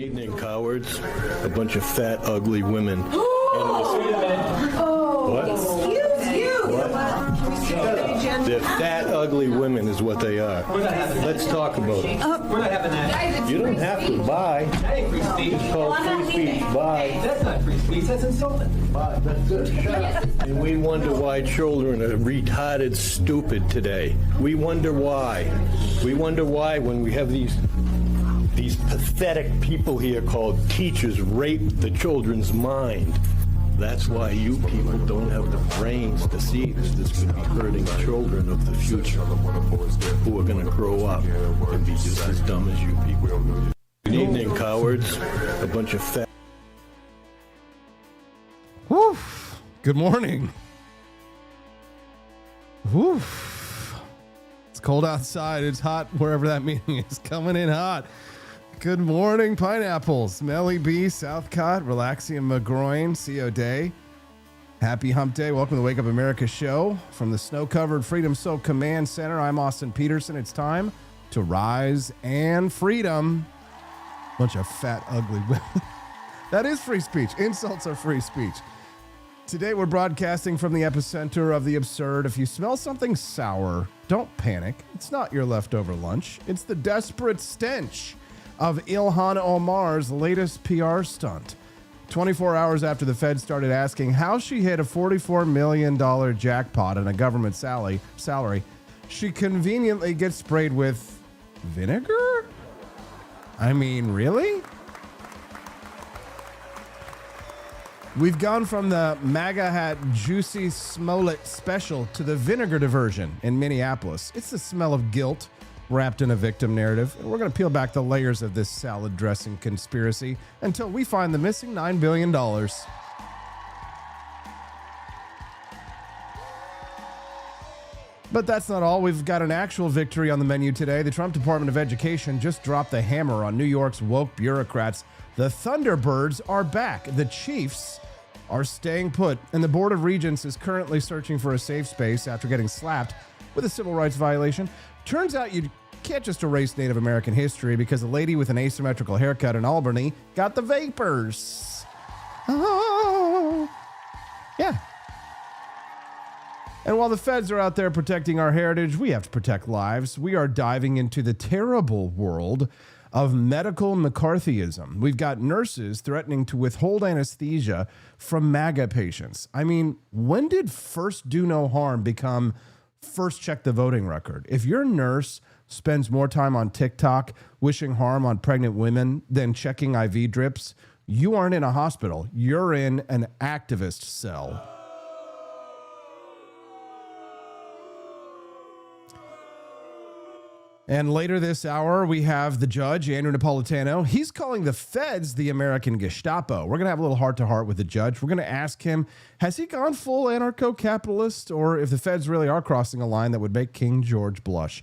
Evening, cowards. A bunch of fat, ugly women. What? Excuse you. What? They're fat, ugly women is what they are. Let's talk about it. We're not having that. You don't have to. Bye. That ain't free speech. It's called free speech. Bye. That's not free speech. That's insulting. Bye. That's good. Shut up. And we wonder why children are retarded stupid today. We wonder why. We wonder why when we have these pathetic people here called teachers rape the children's mind. That's why you people don't have the brains to see this could be hurting children of the future who are going to grow up and be just as dumb as you people. Good evening, cowards. A bunch of fat... Woo. Good morning. Woo. It's cold outside. It's hot wherever that meeting is. Coming in hot. Good morning, pineapples. Melly B, Southcott, Relaxium McGroin, CO Day. Happy hump day. Welcome to the Wake Up America show. From the snow-covered Freedom Soak Command Center, I'm Austin Peterson. It's time to rise and freedom. Bunch of fat, ugly women. That is free speech. Insults are free speech. Today we're broadcasting from the epicenter of the absurd. If you smell something sour, don't panic. It's not your leftover lunch. It's the desperate stench of Ilhan Omar's latest PR stunt. 24 hours after the Fed started asking how she hit a $44 million jackpot and a government salary, she conveniently gets sprayed with vinegar? I mean, really? We've gone from the MAGA hat Juicy Smollett special to the vinegar diversion in Minneapolis. It's the smell of guilt wrapped in a victim narrative, and we're going to peel back the layers of this salad dressing conspiracy until we find the missing $9 billion. But that's not all. We've got an actual victory on the menu today. The Trump Department of Education just dropped the hammer on New York's woke bureaucrats. The Thunderbirds are back. The Chiefs are staying put, and the Board of Regents is currently searching for a safe space after getting slapped with a civil rights violation. Turns out you can't just erase Native American history because a lady with an asymmetrical haircut in Albany got the vapors. Oh, yeah. And while the feds are out there protecting our heritage, we have to protect lives. We are diving into the terrible world of medical McCarthyism. We've got nurses threatening to withhold anesthesia from MAGA patients. I mean, when did first do no harm become first check the voting record? If your nurse spends more time on TikTok wishing harm on pregnant women than checking IV drips, you aren't in a hospital. You're in an activist cell. And later this hour, we have the judge, Andrew Napolitano. He's calling the feds the American Gestapo. We're going to have a little heart-to-heart with the judge. We're going to ask him, has he gone full anarcho-capitalist, or if the feds really are crossing a line that would make King George blush?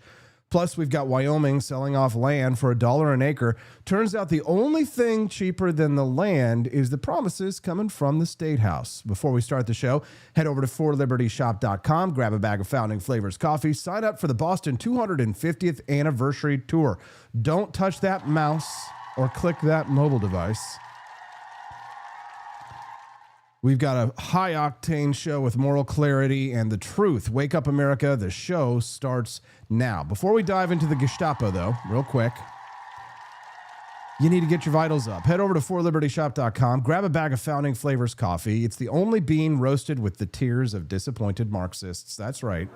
Plus, we've got Wyoming selling off land for $1 an acre. Turns out the only thing cheaper than the land is the promises coming from the State House. Before we start the show, head over to forlibertyshop.com, grab a bag of Founding Flavors coffee, sign up for the Boston 250th anniversary tour. Don't touch that mouse or click that mobile device. We've got a high-octane show with moral clarity and the truth. Wake up, America. The show starts now. Before we dive into the Gestapo, though, real quick, you need to get your vitals up. Head over to forlibertyshop.com. Grab a bag of Founding Flavors coffee. It's the only bean roasted with the tears of disappointed Marxists. That's right.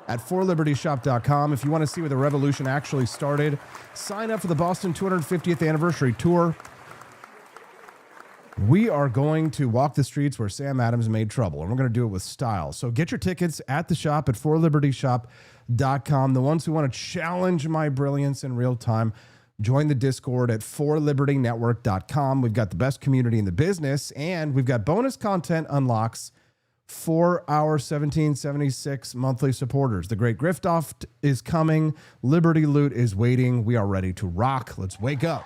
At forlibertyshop.com. If you want to see where the revolution actually started, sign up for the Boston 250th anniversary tour. We are going to walk the streets where Sam Adams made trouble, and we're going to do it with style. So get your tickets at the shop at forlibertyshop.com. The ones who want to challenge my brilliance in real time, join the Discord at forlibertynetwork.com. We've got the best community in the business, and we've got bonus content unlocks for our 1776 monthly supporters. The Great Grift-Off is coming. Liberty Loot is waiting. We are ready to rock. Let's wake up.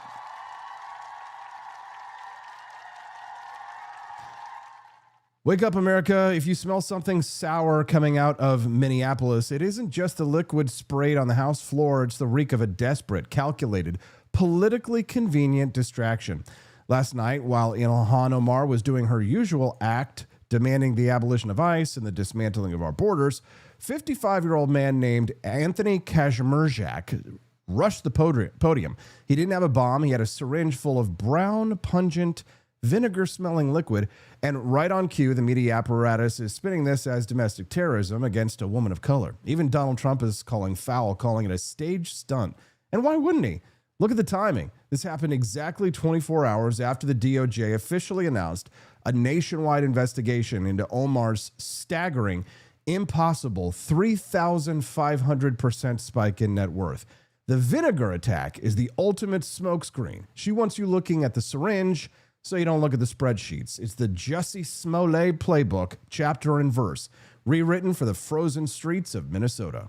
Wake up, America. If you smell something sour coming out of Minneapolis, it isn't just the liquid sprayed on the house floor. It's the reek of a desperate, calculated, politically convenient distraction. Last night, while Ilhan Omar was doing her usual act, demanding the abolition of ICE and the dismantling of our borders, 55-year-old man named Anthony Kashmirjak rushed the podium. He didn't have a bomb. He had a syringe full of brown, pungent, vinegar-smelling liquid, and right on cue, the media apparatus is spinning this as domestic terrorism against a woman of color. Even Donald Trump is calling it a staged stunt. And why wouldn't he? Look at the timing. This happened exactly 24 hours after the DOJ officially announced a nationwide investigation into Omar's staggering, impossible 3,500% spike in net worth. The vinegar attack is the ultimate smokescreen. She wants you looking at the syringe so you don't look at the spreadsheets. It's the Jussie Smollett playbook, chapter and verse, rewritten for the frozen streets of Minnesota.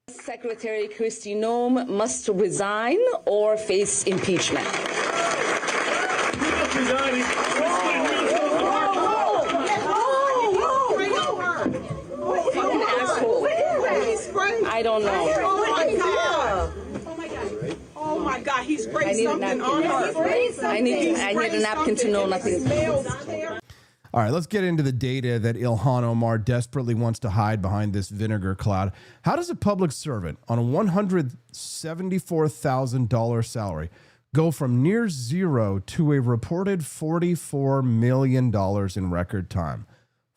Secretary Kristi Noem must resign or face impeachment. I don't know. Oh my God, he sprayed something on her. I need a napkin to know nothing. All right, let's get into the data that Ilhan Omar desperately wants to hide behind this vinegar cloud. How does a public servant on a $174,000 salary go from near zero to a reported $44 million in record time?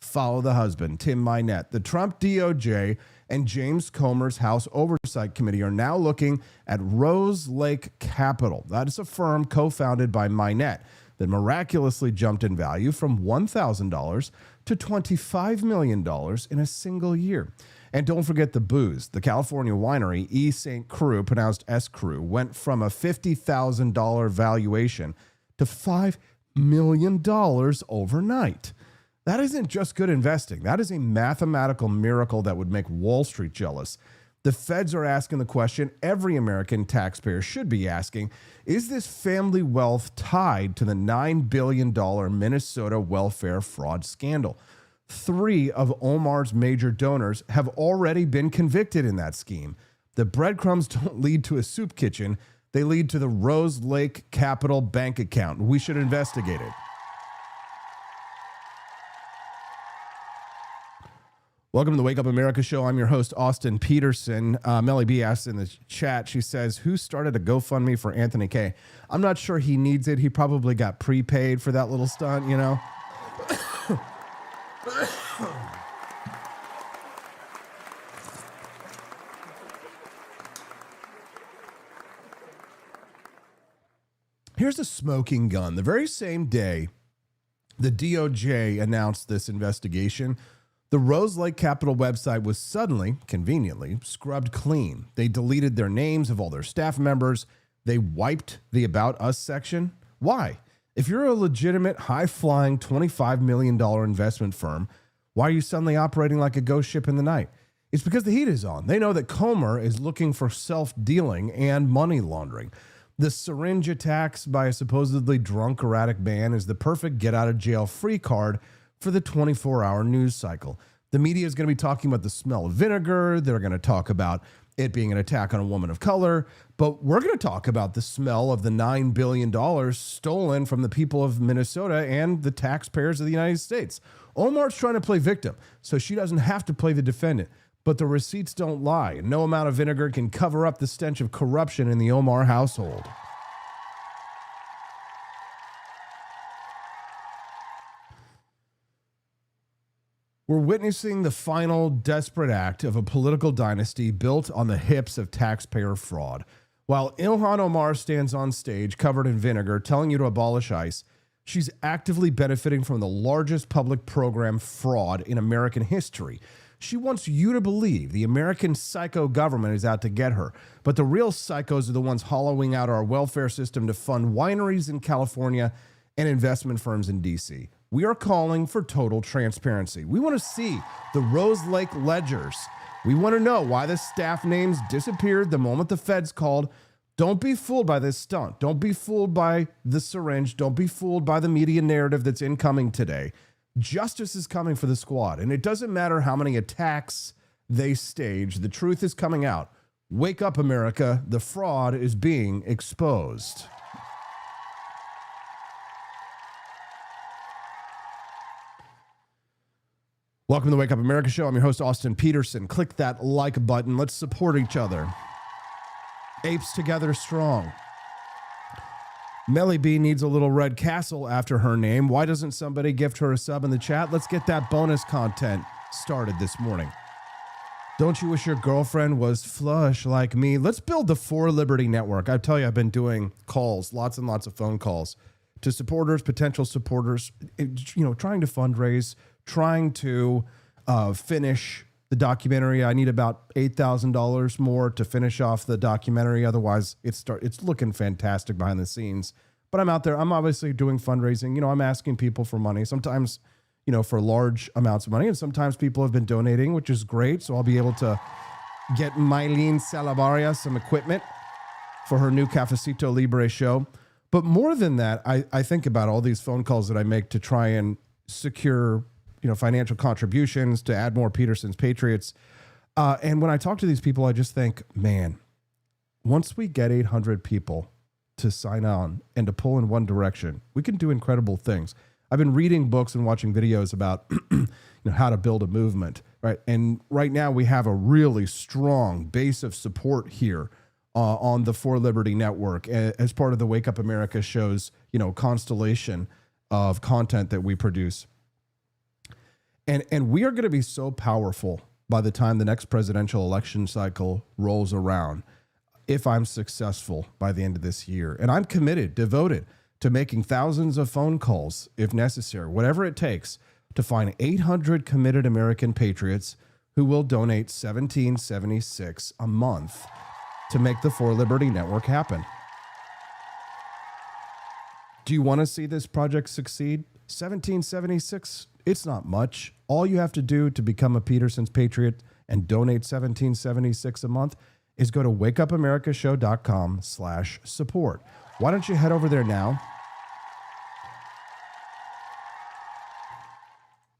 Follow the husband, Tim Minette. The Trump DOJ and James Comer's House Oversight Committee are now looking at Rose Lake Capital. That is a firm co-founded by Minette that miraculously jumped in value from $1,000 to $25 million in a single year. And don't forget the booze. The California winery E. St. Croix, pronounced S. Crew, went from a $50,000 valuation to $5 million overnight. That isn't just good investing. That is a mathematical miracle that would make Wall Street jealous. The feds are asking the question every American taxpayer should be asking: is this family wealth tied to the $9 billion Minnesota welfare fraud scandal? 3 of Omar's major donors have already been convicted in that scheme. The breadcrumbs don't lead to a soup kitchen. They lead to the Rose Lake Capital bank account. We should investigate it. Welcome to the Wake Up America show. I'm your host, Austin Peterson. Melly B asks in the chat, she says, who started a GoFundMe for Anthony K? I'm not sure he needs it. He probably got prepaid for that little stunt, you know? Here's a smoking gun. The very same day the DOJ announced this investigation, the Rose Lake Capital website was suddenly, conveniently, scrubbed clean. They deleted their names of all their staff members. They wiped the About Us section. Why? If you're a legitimate, high-flying, $25 million investment firm, why are you suddenly operating like a ghost ship in the night? It's because the heat is on. They know that Comer is looking for self-dealing and money laundering. The syringe attacks by a supposedly drunk, erratic man is the perfect get-out-of-jail-free card for the 24-hour news cycle. The media is going to be talking about the smell of vinegar. They're going to talk about it being an attack on a woman of color. But we're going to talk about the smell of the $9 billion stolen from the people of Minnesota and the taxpayers of the United States. Omar's trying to play victim, so she doesn't have to play the defendant. But the receipts don't lie, and no amount of vinegar can cover up the stench of corruption in the Omar household. We're witnessing the final desperate act of a political dynasty built on the hips of taxpayer fraud. While Ilhan Omar stands on stage covered in vinegar telling you to abolish ICE, she's actively benefiting from the largest public program fraud in American history. She wants you to believe the American psycho government is out to get her, but the real psychos are the ones hollowing out our welfare system to fund wineries in California and investment firms in D.C. We are calling for total transparency. We want to see the Rose Lake ledgers. We want to know why the staff names disappeared the moment the feds called. Don't be fooled by this stunt. Don't be fooled by the syringe. Don't be fooled by the media narrative that's incoming today. Justice is coming for the squad, and it doesn't matter how many attacks they stage. The truth is coming out Wake up, America. The fraud is being exposed. Welcome to the Wake Up America Show. I'm your host, Austin Peterson. Click that like button. Let's support each other. Apes together strong. Melly B needs a little red castle after her name. Why doesn't somebody gift her a sub in the chat? Let's get that bonus content started this morning. Don't you wish your girlfriend was flush like me? Let's build the For Liberty Network. I tell you, I've been doing calls, lots and lots of phone calls to supporters, potential supporters, trying to fundraise, trying to finish the documentary. I need about $8,000 more to finish off the documentary. Otherwise, it's looking fantastic behind the scenes. But I'm out there. I'm obviously doing fundraising. I'm asking people for money. Sometimes, for large amounts of money. And sometimes people have been donating, which is great. So I'll be able to get Mylene Salabaria some equipment for her new Cafecito Libre show. But more than that, I think about all these phone calls that I make to try and secure financial contributions to add more Peterson's Patriots. And when I talk to these people, I just think, man, once we get 800 people to sign on and to pull in one direction, we can do incredible things. I've been reading books and watching videos about how to build a movement, right? And right now we have a really strong base of support here on the For Liberty Network as part of the Wake Up America show's, constellation of content that we produce. And we are going to be so powerful by the time the next presidential election cycle rolls around, if I'm successful by the end of this year. And I'm committed, devoted to making thousands of phone calls, if necessary, whatever it takes, to find 800 committed American patriots who will donate $17.76 a month to make the For Liberty Network happen. Do you want to see this project succeed? $17.76, it's not much. All you have to do to become a Peterson's Patriot and donate $17.76 a month is go to wakeupAmericaShow.com/support. Why don't you head over there now?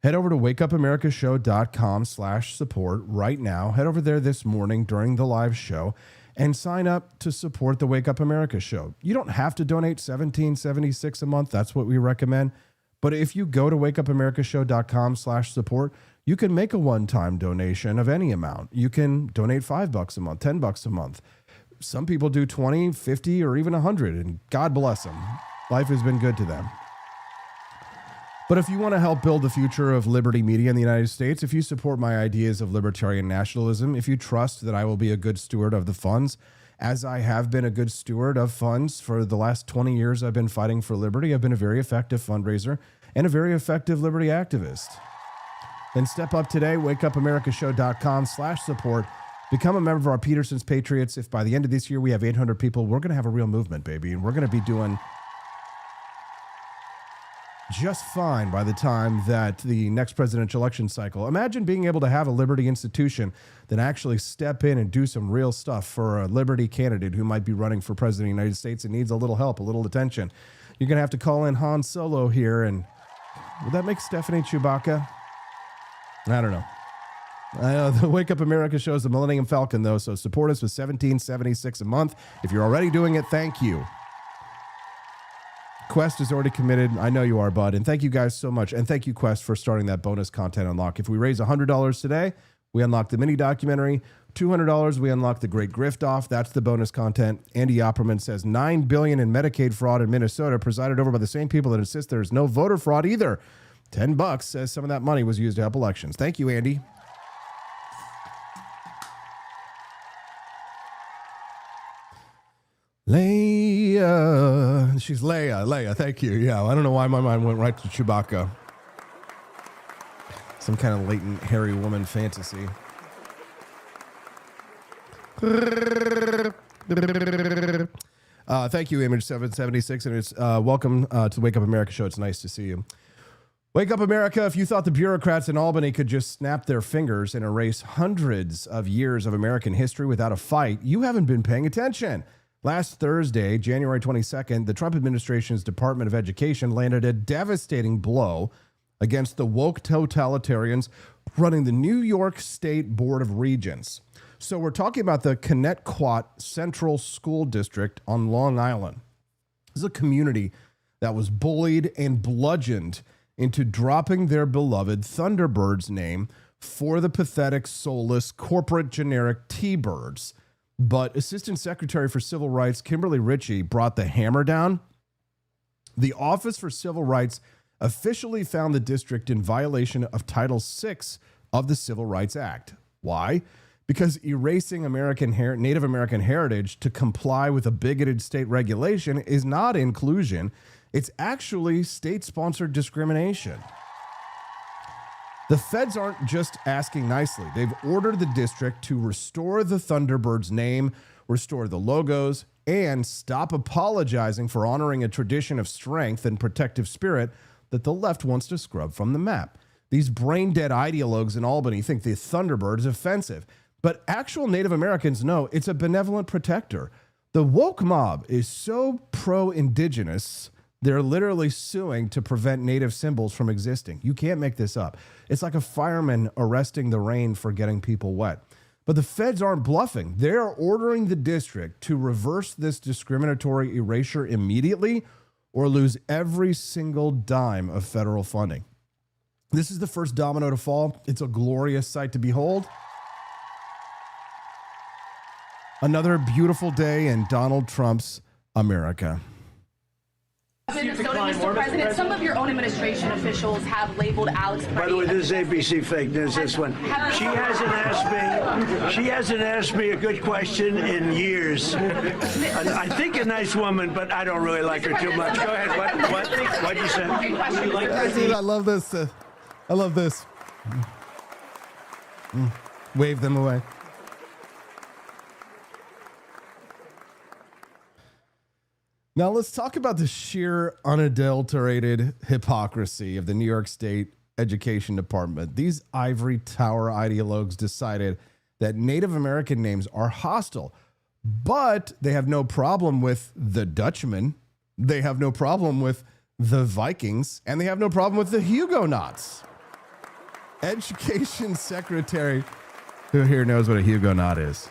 Head over to wakeupAmericaShow.com/support right now. Head over there this morning during the live show and sign up to support the Wake Up America Show. You don't have to donate $17.76 a month. That's what we recommend. But if you go to wakeupAmericaShow.com/support, you can make a one-time donation of any amount. You can donate $5 a month, $10 a month. Some people do 20, 50, or even 100, and God bless them. Life has been good to them. But if you want to help build the future of liberty media in the United States, if you support my ideas of libertarian nationalism, if you trust that I will be a good steward of the funds, as I have been a good steward of funds for the last 20 years I've been fighting for liberty, I've been a very effective fundraiser and a very effective liberty activist. Then step up today, wakeupAmericaShow.com/support. Become a member of our Peterson's Patriots. If by the end of this year we have 800 people, we're going to have a real movement, baby. And we're going to be doing just fine by the time that the next presidential election cycle. Imagine being able to have a liberty institution that actually step in and do some real stuff for a liberty candidate who might be running for president of the United States and needs a little help, a little attention. You're going to have to call in Han Solo here. And would that make Stephanie Chewbacca? I don't know. The Wake Up America show is the Millennium Falcon, though, so support us with $17.76 a month. If you're already doing it, thank you. Quest is already committed. I know you are, bud. And thank you guys so much. And thank you, Quest, for starting that bonus content unlock. If we raise $100 today, we unlock the mini documentary. $200, we unlock the Great Grift Off. That's the bonus content. Andy Opperman says $9 billion in Medicaid fraud in Minnesota, presided over by the same people that insist there's no voter fraud either. $10 says some of that money was used to help elections. Thank you, Andy. Leia. She's Leia. Leia, thank you. Yeah, I don't know why my mind went right to Chewbacca. Some kind of latent hairy woman fantasy. Thank you, Image776, and it's welcome to the Wake Up America show. It's nice to see you. Wake up, America. If you thought the bureaucrats in Albany could just snap their fingers and erase hundreds of years of American history without a fight, you haven't been paying attention. Last Thursday, January 22nd, the Trump administration's Department of Education landed a devastating blow against the woke totalitarians running the New York State Board of Regents. So we're talking about the Connecticut Central School District on Long Island. This is a community that was bullied and bludgeoned into dropping their beloved Thunderbirds name for the pathetic, soulless, corporate generic T-Birds. But Assistant Secretary for Civil Rights Kimberly Ritchie brought the hammer down. The Office for Civil Rights officially found the district in violation of Title VI of the Civil Rights Act. Why? Because erasing Native American heritage to comply with a bigoted state regulation is not inclusion. It's actually state-sponsored discrimination. The feds aren't just asking nicely. They've ordered the district to restore the Thunderbirds name, restore the logos, and stop apologizing for honoring a tradition of strength and protective spirit that the left wants to scrub from the map. These brain-dead ideologues in Albany think the Thunderbird is offensive, but actual Native Americans know it's a benevolent protector. The woke mob is so pro-indigenous, they're literally suing to prevent Native symbols from existing. You can't make this up. It's like a fireman arresting the rain for getting people wet. But the feds aren't bluffing. They're ordering the district to reverse this discriminatory erasure immediately or lose every single dime of federal funding. This is the first domino to fall. It's a glorious sight to behold. Another beautiful day in Donald Trump's America. Minnesota, Mr. President, some of your own administration officials have labeled Alex Purdy. By the way, this is ABC fake news, this one. She hasn't asked me a good question in years. I think a nice woman, but I don't really like her too much. Go ahead. What you say? Dude, I love this. I love this. Wave them away. Now let's talk about the sheer unadulterated hypocrisy of the New York State Education Department. These ivory tower ideologues decided that Native American names are hostile, but they have no problem with the Dutchman, they have no problem with the Vikings, and they have no problem with the Huguenots. Education Secretary, who here knows what a Huguenot is?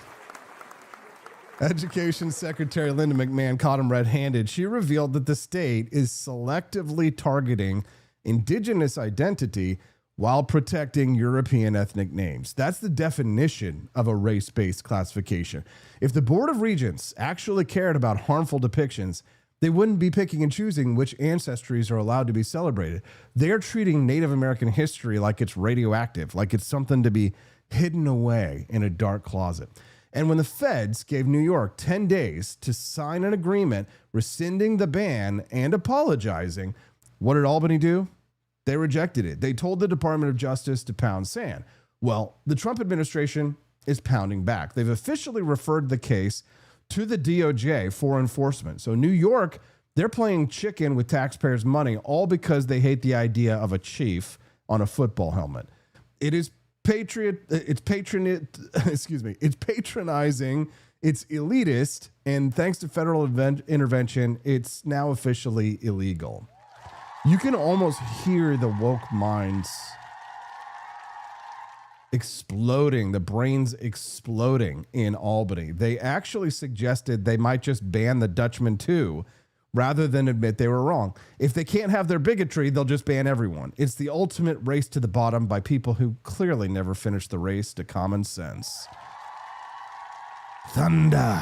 Education Secretary Linda McMahon caught him red-handed. She revealed that the state is selectively targeting indigenous identity while protecting European ethnic names. That's the definition of a race-based classification. If the Board of Regents actually cared about harmful depictions, they wouldn't be picking and choosing which ancestries are allowed to be celebrated. They're treating Native American history like it's radioactive, like it's something to be hidden away in a dark closet. And when the feds gave New York 10 days to sign an agreement rescinding the ban and apologizing, what did Albany do? They rejected it. They told the Department of Justice to pound sand. Well, the Trump administration is pounding back. They've officially referred the case to the DOJ for enforcement. So New York, they're playing chicken with taxpayers' money, all because they hate the idea of a chief on a football helmet. It's patronizing, it's elitist, and thanks to federal intervention, it's now officially illegal. You can almost hear the woke minds exploding, the brains exploding in Albany. They actually suggested they might just ban the Dutchman too, rather than admit they were wrong. If they can't have their bigotry, they'll just ban everyone. It's the ultimate race to the bottom by people who clearly never finished the race to common sense. Thunder.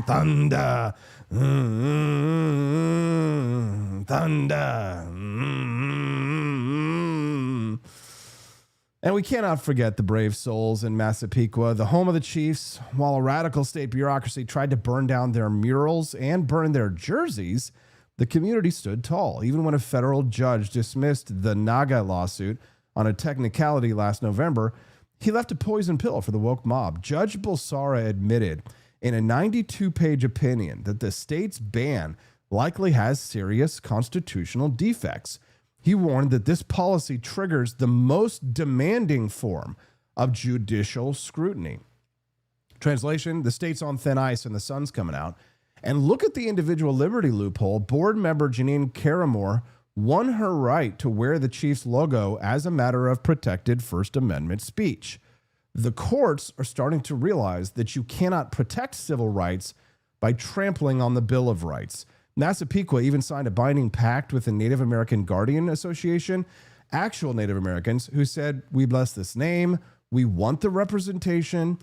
Thunder. Thunder. And we cannot forget the brave souls in Massapequa, the home of the Chiefs. While a radical state bureaucracy tried to burn down their murals and burn their jerseys, the community stood tall, even when a federal judge dismissed the Naga lawsuit on a technicality last November. He left a poison pill for the woke mob. Judge Bulsara admitted in a 92-page opinion that the state's ban likely has serious constitutional defects. He warned that this policy triggers the most demanding form of judicial scrutiny. Translation, the state's on thin ice and the sun's coming out. And look at the individual liberty loophole. Board member Janine Caramore won her right to wear the Chiefs logo as a matter of protected First Amendment speech. The courts are starting to realize that you cannot protect civil rights by trampling on the Bill of Rights. Massapequa even signed a binding pact with the Native American Guardian Association, actual Native Americans, who said, we bless this name, we want the representation,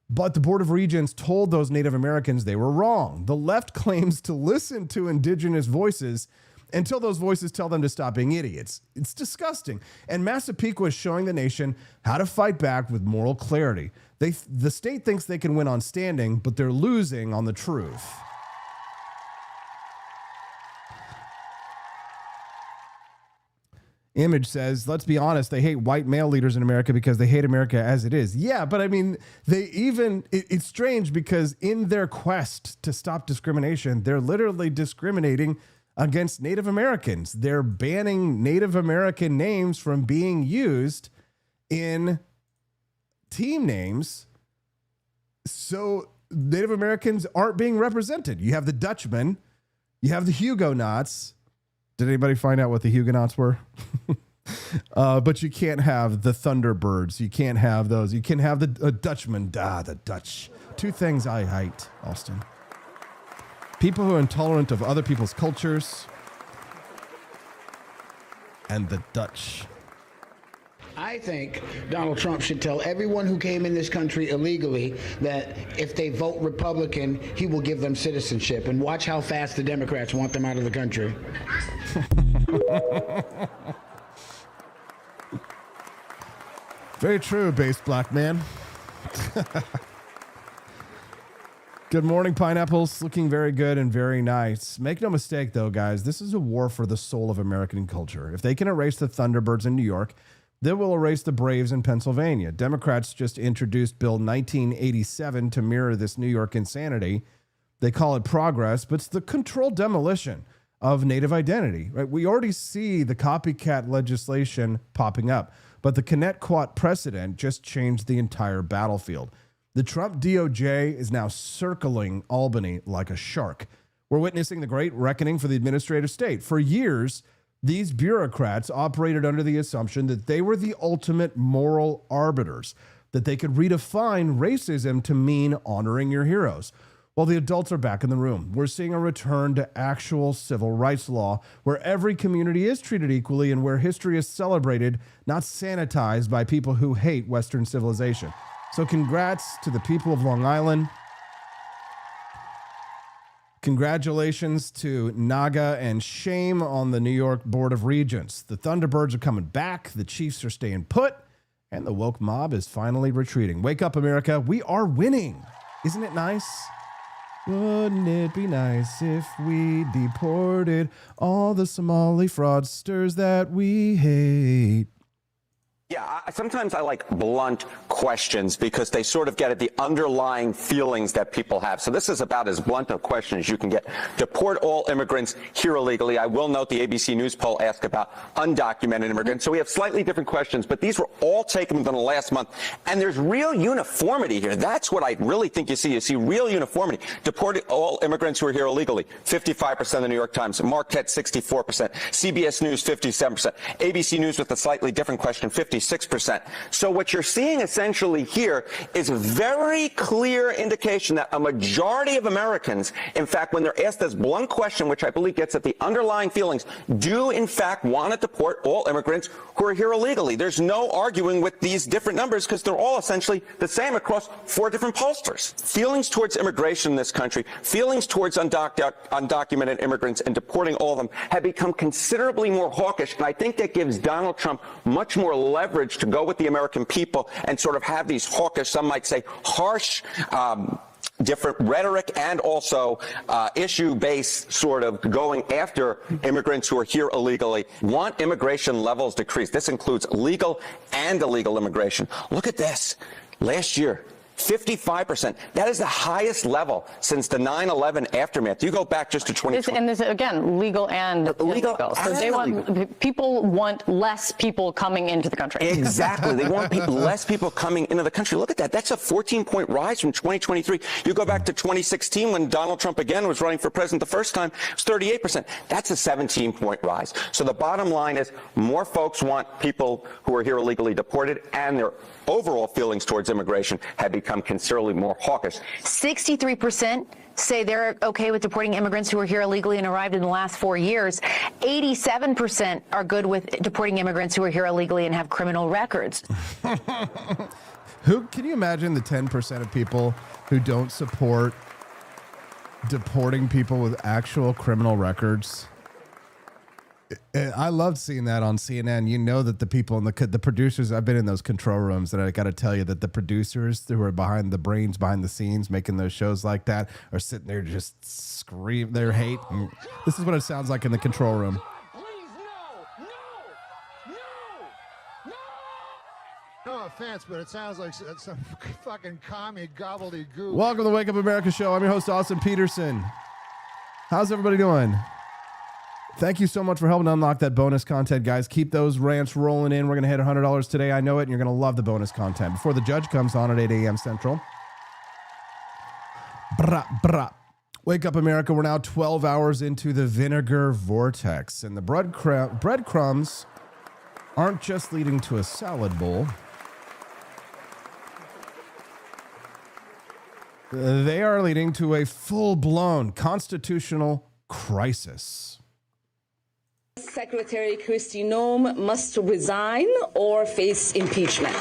but the Board of Regents told those Native Americans they were wrong. The left claims to listen to indigenous voices until those voices tell them to stop being idiots. It's disgusting. And Massapequa is showing the nation how to fight back with moral clarity. The state thinks they can win on standing, but they're losing on the truth. Image says, let's be honest, they hate white male leaders in America because they hate America as it is. Yeah, but I mean, it's strange because in their quest to stop discrimination, they're literally discriminating against Native Americans. They're banning Native American names from being used in team names. So Native Americans aren't being represented. You have the Dutchmen, you have the Huguenots. Did anybody find out what the Huguenots were? But you can't have the Thunderbirds. You can't have those. You can have the Dutchmen. The Dutch. Two things I hate, Austin. People who are intolerant of other people's cultures and the Dutch. I think Donald Trump should tell everyone who came in this country illegally that if they vote Republican, he will give them citizenship. And watch how fast the Democrats want them out of the country. Very true, based black man. Good morning, pineapples. Looking very good and very nice. Make no mistake, though, guys, this is a war for the soul of American culture. If they can erase the Thunderbirds in New York, they will erase the Braves in Pennsylvania. Democrats just introduced Bill 1987 to mirror this New York insanity. They call it progress, but it's the controlled demolition of native identity. Right? We already see the copycat legislation popping up, but the Connecticut precedent just changed the entire battlefield. The Trump DOJ is now circling Albany like a shark. We're witnessing the great reckoning for the administrative state. For years, these bureaucrats operated under the assumption that they were the ultimate moral arbiters, that they could redefine racism to mean honoring your heroes. Well, the adults are back in the room. We're seeing a return to actual civil rights law, where every community is treated equally and where history is celebrated, not sanitized by people who hate Western civilization. So congrats to the people of Long Island. Congratulations to Naga, and shame on the New York Board of Regents. The Thunderbirds are coming back, the Chiefs are staying put, and the woke mob is finally retreating. Wake up, America. We are winning. Isn't it nice? Wouldn't it be nice if we deported all the Somali fraudsters that we hate? Yeah, sometimes I like blunt questions because they sort of get at the underlying feelings that people have. So this is about as blunt a question as you can get. Deport all immigrants here illegally. I will note the ABC News poll asked about undocumented immigrants. So we have slightly different questions, but these were all taken within the last month. And there's real uniformity here. That's what I really think you see. You see real uniformity. Deport all immigrants who are here illegally. 55% of the New York Times. Marquette, 64%. CBS News, 57%. ABC News with a slightly different question, 56%. So what you're seeing essentially here is a very clear indication that a majority of Americans, in fact, when they're asked this blunt question, which I believe gets at the underlying feelings, do in fact want to deport all immigrants who are here illegally. There's no arguing with these different numbers because they're all essentially the same across 4 different pollsters. Feelings towards immigration in this country, feelings towards undocumented immigrants and deporting all of them have become considerably more hawkish, and I think that gives Donald Trump much more leverage to go with the American people and sort of have these hawkish, some might say harsh, different rhetoric and also issue-based sort of going after immigrants who are here illegally. Want immigration levels decreased. This includes legal and illegal immigration. Look at this. Last year, 55%. That is the highest level since the 9/11 aftermath. You go back just to 2020. And this, again, legal and illegal. So they want, people want less people coming into the country. Exactly. They want less people coming into the country. Look at that. That's a 14-point rise from 2023. You go back to 2016 when Donald Trump again was running for president the first time, it was 38%. That's a 17-point rise. So the bottom line is more folks want people who are here illegally deported, and their overall feelings towards immigration have become considerably more hawkish. 63% say they're okay with deporting immigrants who are here illegally and arrived in the last 4 years. 87% are good with deporting immigrants who are here illegally and have criminal records. Can you imagine the 10% of people who don't support deporting people with actual criminal records? I loved seeing that on CNN. You know that the people in the producers, I've been in those control rooms, and I got to tell you that the producers who are behind the brains, behind the scenes, making those shows like that, are sitting there just scream their hate. And this is what it sounds like in the control room. No offense, but it sounds like some fucking commie gobbledygook. Welcome to the Wake Up America show. I'm your host, Austin Peterson. How's everybody doing? Thank you so much for helping unlock that bonus content, guys. Keep those rants rolling in. We're going to hit $100 today. I know it, and you're going to love the bonus content. Before the judge comes on at 8 a.m. Central. Wake Up America. We're now 12 hours into the vinegar vortex, and the breadcrumbs aren't just leading to a salad bowl. They are leading to a full-blown constitutional crisis. Secretary Kristi Noem must resign or face impeachment.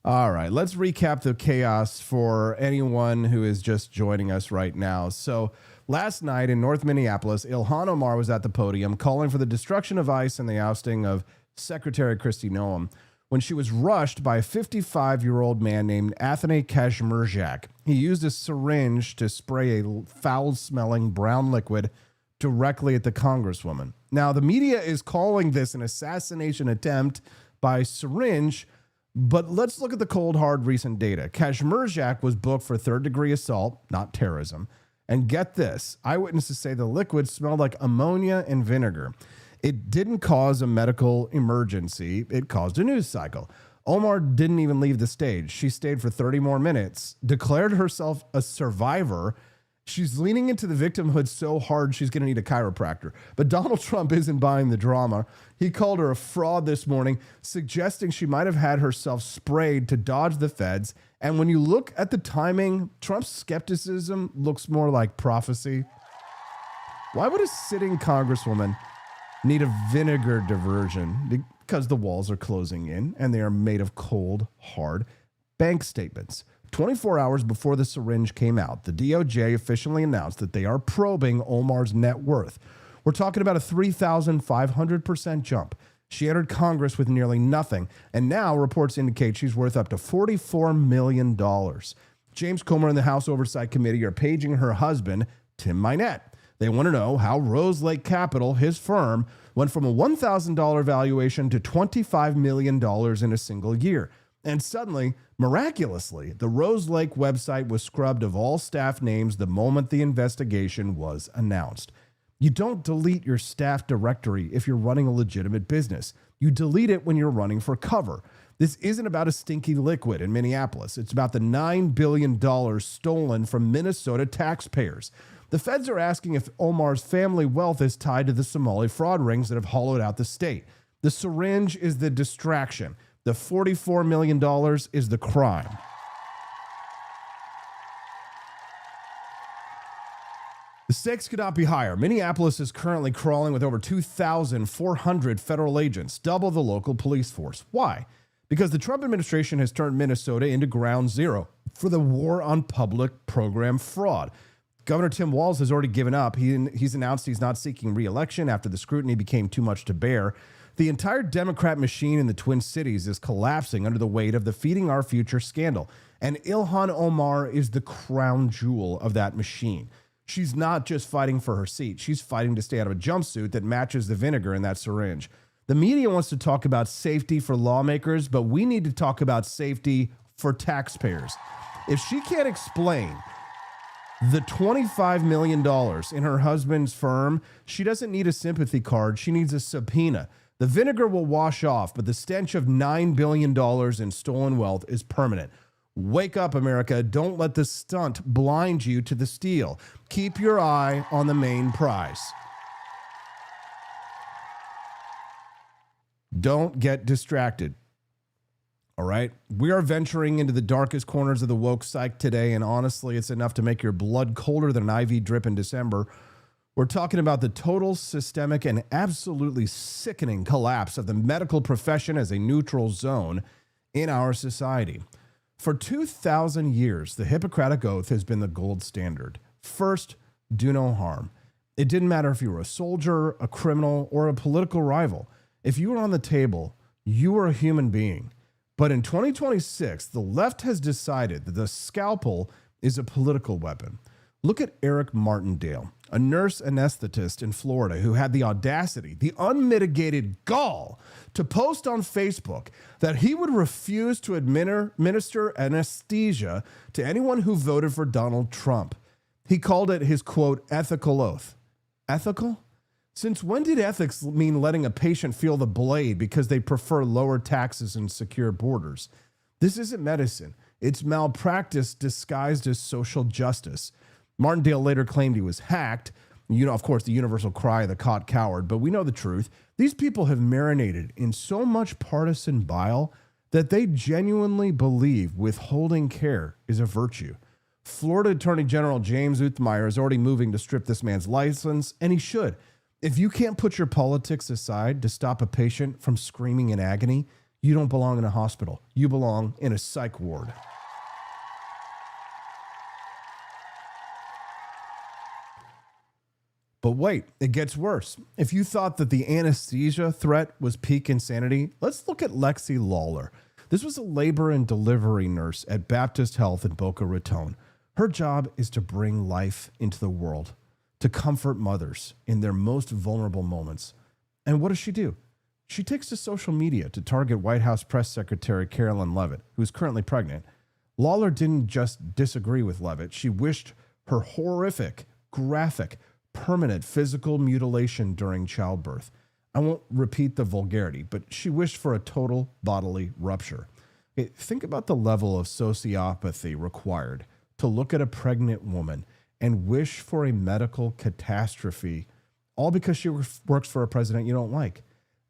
All right, let's recap the chaos for anyone who is just joining us right now. So last night in North Minneapolis, Ilhan Omar was at the podium calling for the destruction of ICE and the ousting of Secretary Kristi Noem when she was rushed by a 55-year-old man named Anthony Kashmurjak. He used a syringe to spray a foul-smelling brown liquid directly at the Congresswoman. Now, the media is calling this an assassination attempt by syringe, but let's look at the cold, hard recent data. Kashmurjak was booked for third-degree assault, not terrorism. And get this, eyewitnesses say the liquid smelled like ammonia and vinegar. It didn't cause a medical emergency. It caused a news cycle. Omar didn't even leave the stage. She stayed for 30 more minutes, declared herself a survivor. She's leaning into the victimhood so hard she's going to need a chiropractor. But Donald Trump isn't buying the drama. He called her a fraud this morning, suggesting she might have had herself sprayed to dodge the feds. And when you look at the timing, Trump's skepticism looks more like prophecy. Why would a sitting congresswoman need a vinegar diversion? Because the walls are closing in and they are made of cold, hard bank statements. 24 hours before the syringe came out, the DOJ officially announced that they are probing Omar's net worth. We're talking about a 3,500% jump. She entered Congress with nearly nothing, and now reports indicate she's worth up to $44 million. James Comer and the House Oversight Committee are paging her husband, Tim Minette. They want to know how Rose Lake Capital, his firm, went from a $1,000 valuation to $25 million in a single year. And suddenly, miraculously, the Rose Lake website was scrubbed of all staff names the moment the investigation was announced. You don't delete your staff directory if you're running a legitimate business. You delete it when you're running for cover. This isn't about a stinky liquid in Minneapolis. It's about the $9 billion stolen from Minnesota taxpayers. The feds are asking if Omar's family wealth is tied to the Somali fraud rings that have hollowed out the state. The syringe is the distraction. The $44 million is the crime. The stakes could not be higher. Minneapolis is currently crawling with over 2,400 federal agents, double the local police force. Why? Because the Trump administration has turned Minnesota into ground zero for the war on public program fraud. Governor Tim Walz has already given up. He's announced he's not seeking re-election after the scrutiny became too much to bear. The entire Democrat machine in the Twin Cities is collapsing under the weight of the Feeding Our Future scandal. And Ilhan Omar is the crown jewel of that machine. She's not just fighting for her seat. She's fighting to stay out of a jumpsuit that matches the vinegar in that syringe. The media wants to talk about safety for lawmakers, but we need to talk about safety for taxpayers. If she can't explain the $25 million in her husband's firm, she doesn't need a sympathy card. She needs a subpoena. The vinegar will wash off, but the stench of $9 billion in stolen wealth is permanent. Wake up, America. Don't let the stunt blind you to the steal. Keep your eye on the main prize. Don't get distracted. All right? We are venturing into the darkest corners of the woke psych today, and honestly, it's enough to make your blood colder than an IV drip in December. We're talking about the total, systemic, and absolutely sickening collapse of the medical profession as a neutral zone in our society. For 2,000 years, the Hippocratic Oath has been the gold standard. First, do no harm. It didn't matter if you were a soldier, a criminal, or a political rival. If you were on the table, you were a human being. But in 2026, the left has decided that the scalpel is a political weapon. Look at Eric Martindale, a nurse anesthetist in Florida who had the audacity, the unmitigated gall to post on Facebook that he would refuse to administer anesthesia to anyone who voted for Donald Trump. He called it his, quote, ethical oath. Ethical? Since when did ethics mean letting a patient feel the blade because they prefer lower taxes and secure borders? This isn't medicine. It's malpractice disguised as social justice. Martindale later claimed he was hacked. You know, of course, the universal cry of the caught coward, but we know the truth. These people have marinated in so much partisan bile that they genuinely believe withholding care is a virtue. Florida Attorney General James Uthmeyer is already moving to strip this man's license, and he should. If you can't put your politics aside to stop a patient from screaming in agony, you don't belong in a hospital. You belong in a psych ward. But wait, it gets worse. If you thought that the anesthesia threat was peak insanity, let's look at Lexi Lawler. This was a labor and delivery nurse at Baptist Health in Boca Raton. Her job is to bring life into the world, to comfort mothers in their most vulnerable moments. And what does she do? She takes to social media to target White House Press Secretary Carolyn Leavitt, who's currently pregnant. Lawler didn't just disagree with Leavitt. She wished her horrific, graphic, permanent physical mutilation during childbirth. I won't repeat the vulgarity, but she wished for a total bodily rupture. Okay, think about the level of sociopathy required to look at a pregnant woman and wish for a medical catastrophe, all because she works for a president you don't like.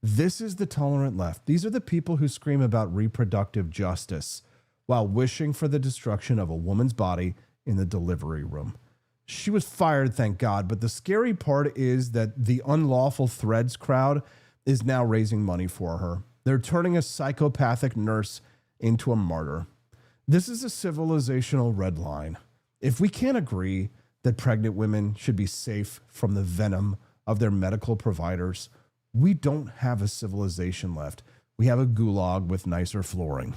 This is the tolerant left. These are the people who scream about reproductive justice while wishing for the destruction of a woman's body in the delivery room. She was fired, thank God, but the scary part is that the unlawful threads crowd is now raising money for her. They're turning a psychopathic nurse into a martyr. This is a civilizational red line. If we can't agree that pregnant women should be safe from the venom of their medical providers, we don't have a civilization left. We have a gulag with nicer flooring.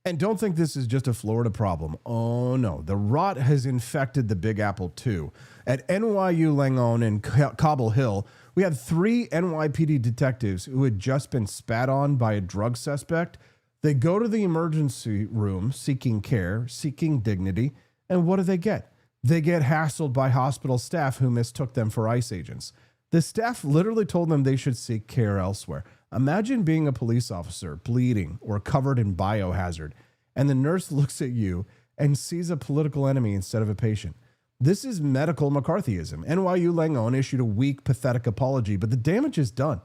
And don't think this is just a Florida problem. Oh no, the rot has infected the Big Apple too. At NYU Langone and Cobble Hill, we had 3 NYPD detectives who had just been spat on by a drug suspect. They go to the emergency room seeking care, seeking dignity, and what do they get? They get hassled by hospital staff who mistook them for ICE agents. The staff literally told them they should seek care elsewhere. Imagine being a police officer, bleeding or covered in biohazard, and the nurse looks at you and sees a political enemy instead of a patient. This is medical McCarthyism. NYU Langone issued a weak, pathetic apology, but the damage is done.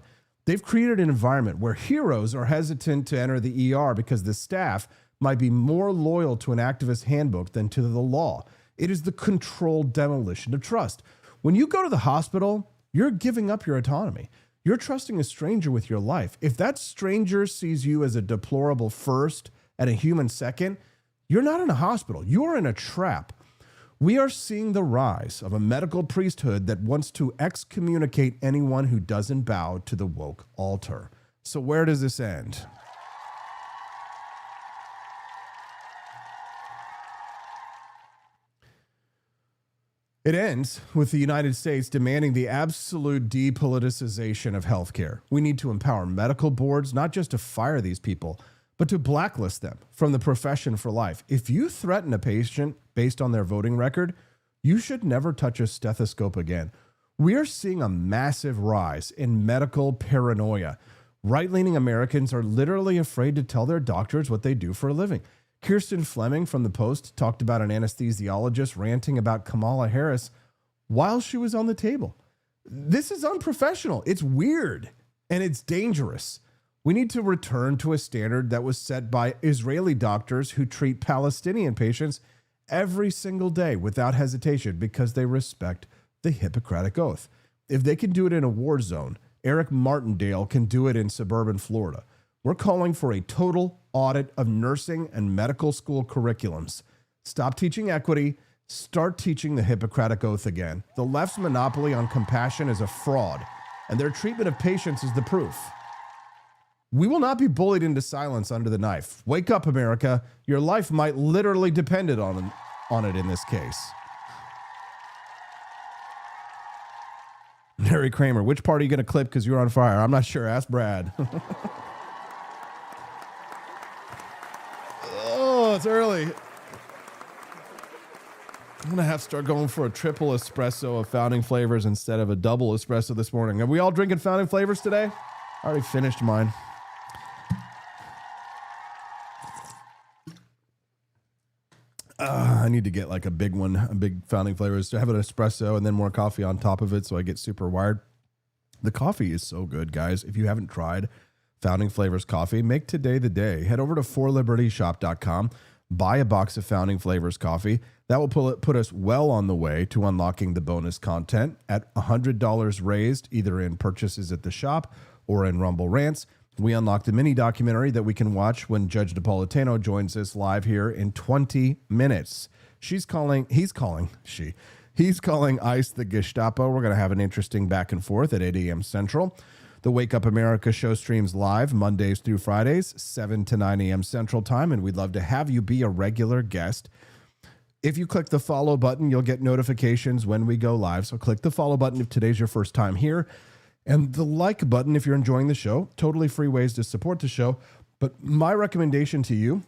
They've created an environment where heroes are hesitant to enter the ER because the staff might be more loyal to an activist handbook than to the law. It is the controlled demolition of trust. When you go to the hospital, you're giving up your autonomy. You're trusting a stranger with your life. If that stranger sees you as a deplorable first and a human second, you're not in a hospital. You are in a trap. We are seeing the rise of a medical priesthood that wants to excommunicate anyone who doesn't bow to the woke altar. So where does this end? It ends with the United States demanding the absolute depoliticization of healthcare. We need to empower medical boards, not just to fire these people, but to blacklist them from the profession for life. If you threaten a patient based on their voting record, you should never touch a stethoscope again. We are seeing a massive rise in medical paranoia. Right-leaning Americans are literally afraid to tell their doctors what they do for a living. Kirsten Fleming from The Post talked about an anesthesiologist ranting about Kamala Harris while she was on the table. This is unprofessional. It's weird and it's dangerous. We need to return to a standard that was set by Israeli doctors who treat Palestinian patients every single day without hesitation because they respect the Hippocratic Oath. If they can do it in a war zone, Eric Martindale can do it in suburban Florida. We're calling for a total audit of nursing and medical school curriculums. Stop teaching equity. Start teaching the Hippocratic Oath again. The left's monopoly on compassion is a fraud, and their treatment of patients is the proof. We will not be bullied into silence under the knife. Wake up, America. Your life might literally depend on it in this case. Harry Kramer, which part are you going to clip because you're on fire? I'm not sure. Ask Brad. Oh, it's early. I'm going to have to start going for a triple espresso of founding flavors instead of a double espresso this morning. Are we all drinking founding flavors today? I already finished mine. I need to get like a big one, a big founding flavors to have an espresso and then more coffee on top of it so I get super wired. The coffee is so good, guys. If you haven't tried Founding Flavors coffee, make today the day. Head over to forlibertyshop.com, buy a box of Founding Flavors coffee. That will put us well on the way to unlocking the bonus content at $100 raised, either in purchases at the shop or in Rumble Rants. We unlocked a mini documentary that we can watch when Judge Napolitano joins us live here in 20 minutes. He's calling ICE the Gestapo. We're going to have an interesting back and forth at 8 a.m. Central. The Wake Up America show streams live Mondays through Fridays, 7 to 9 a.m. Central Time, and we'd love to have you be a regular guest. If you click the follow button, you'll get notifications when we go live. So click the follow button if today's your first time here. And the like button if you're enjoying the show. Totally free ways to support the show. But my recommendation to you,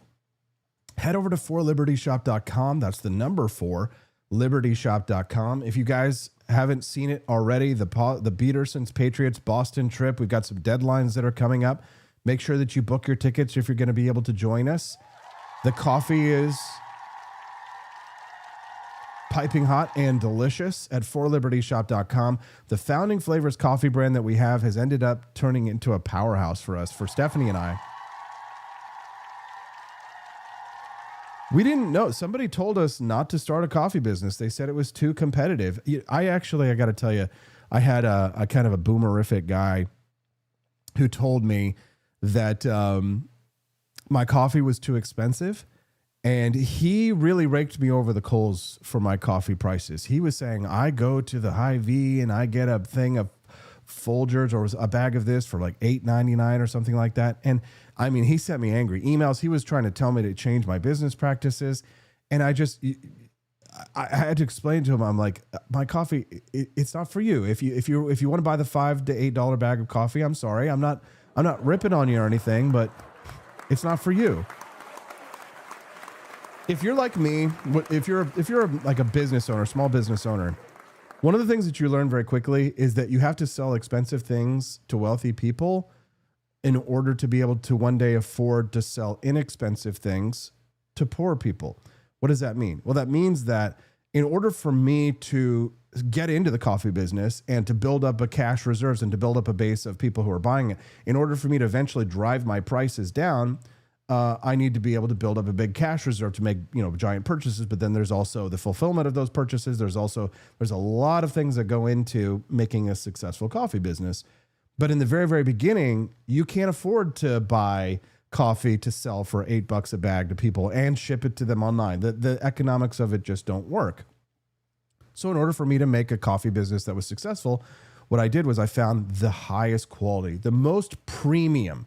head over to forlibertyshop.com. That's the number 4, libertyshop.com. If you guys haven't seen it already, the Petersons Patriots Boston trip, we've got some deadlines that are coming up. Make sure that you book your tickets if you're going to be able to join us. The coffee is piping hot and delicious at forlibertyshop.com. The Founding Flavors coffee brand that we have has ended up turning into a powerhouse for us, for Stephanie and I. We didn't know. Somebody told us not to start a coffee business. They said it was too competitive. I got to tell you, I had a kind of a boomerific guy who told me that my coffee was too expensive. And he really raked me over the coals for my coffee prices. He was saying, I go to the Hy-Vee and I get a thing of Folgers or a bag of this for like $8.99 or something like that. And I mean, he sent me angry emails. He was trying to tell me to change my business practices. And I had to explain to him, I'm like, my coffee, it's not for you. If you want to buy the $5 to $8 bag of coffee, I'm sorry. I'm not ripping on you or anything, but it's not for you. If you're like me, if you're like a business owner, small business owner, one of the things that you learn very quickly is that you have to sell expensive things to wealthy people in order to be able to one day afford to sell inexpensive things to poor people. What does that mean? Well, that means that in order for me to get into the coffee business and to build up a cash reserves and to build up a base of people who are buying it, in order for me to eventually drive my prices down, I need to be able to build up a big cash reserve to make, giant purchases. But then there's also the fulfillment of those purchases. There's a lot of things that go into making a successful coffee business. But in the very, very beginning, you can't afford to buy coffee to sell for $8 a bag to people and ship it to them online. The economics of it just don't work. So in order for me to make a coffee business that was successful, what I did was I found the highest quality, the most premium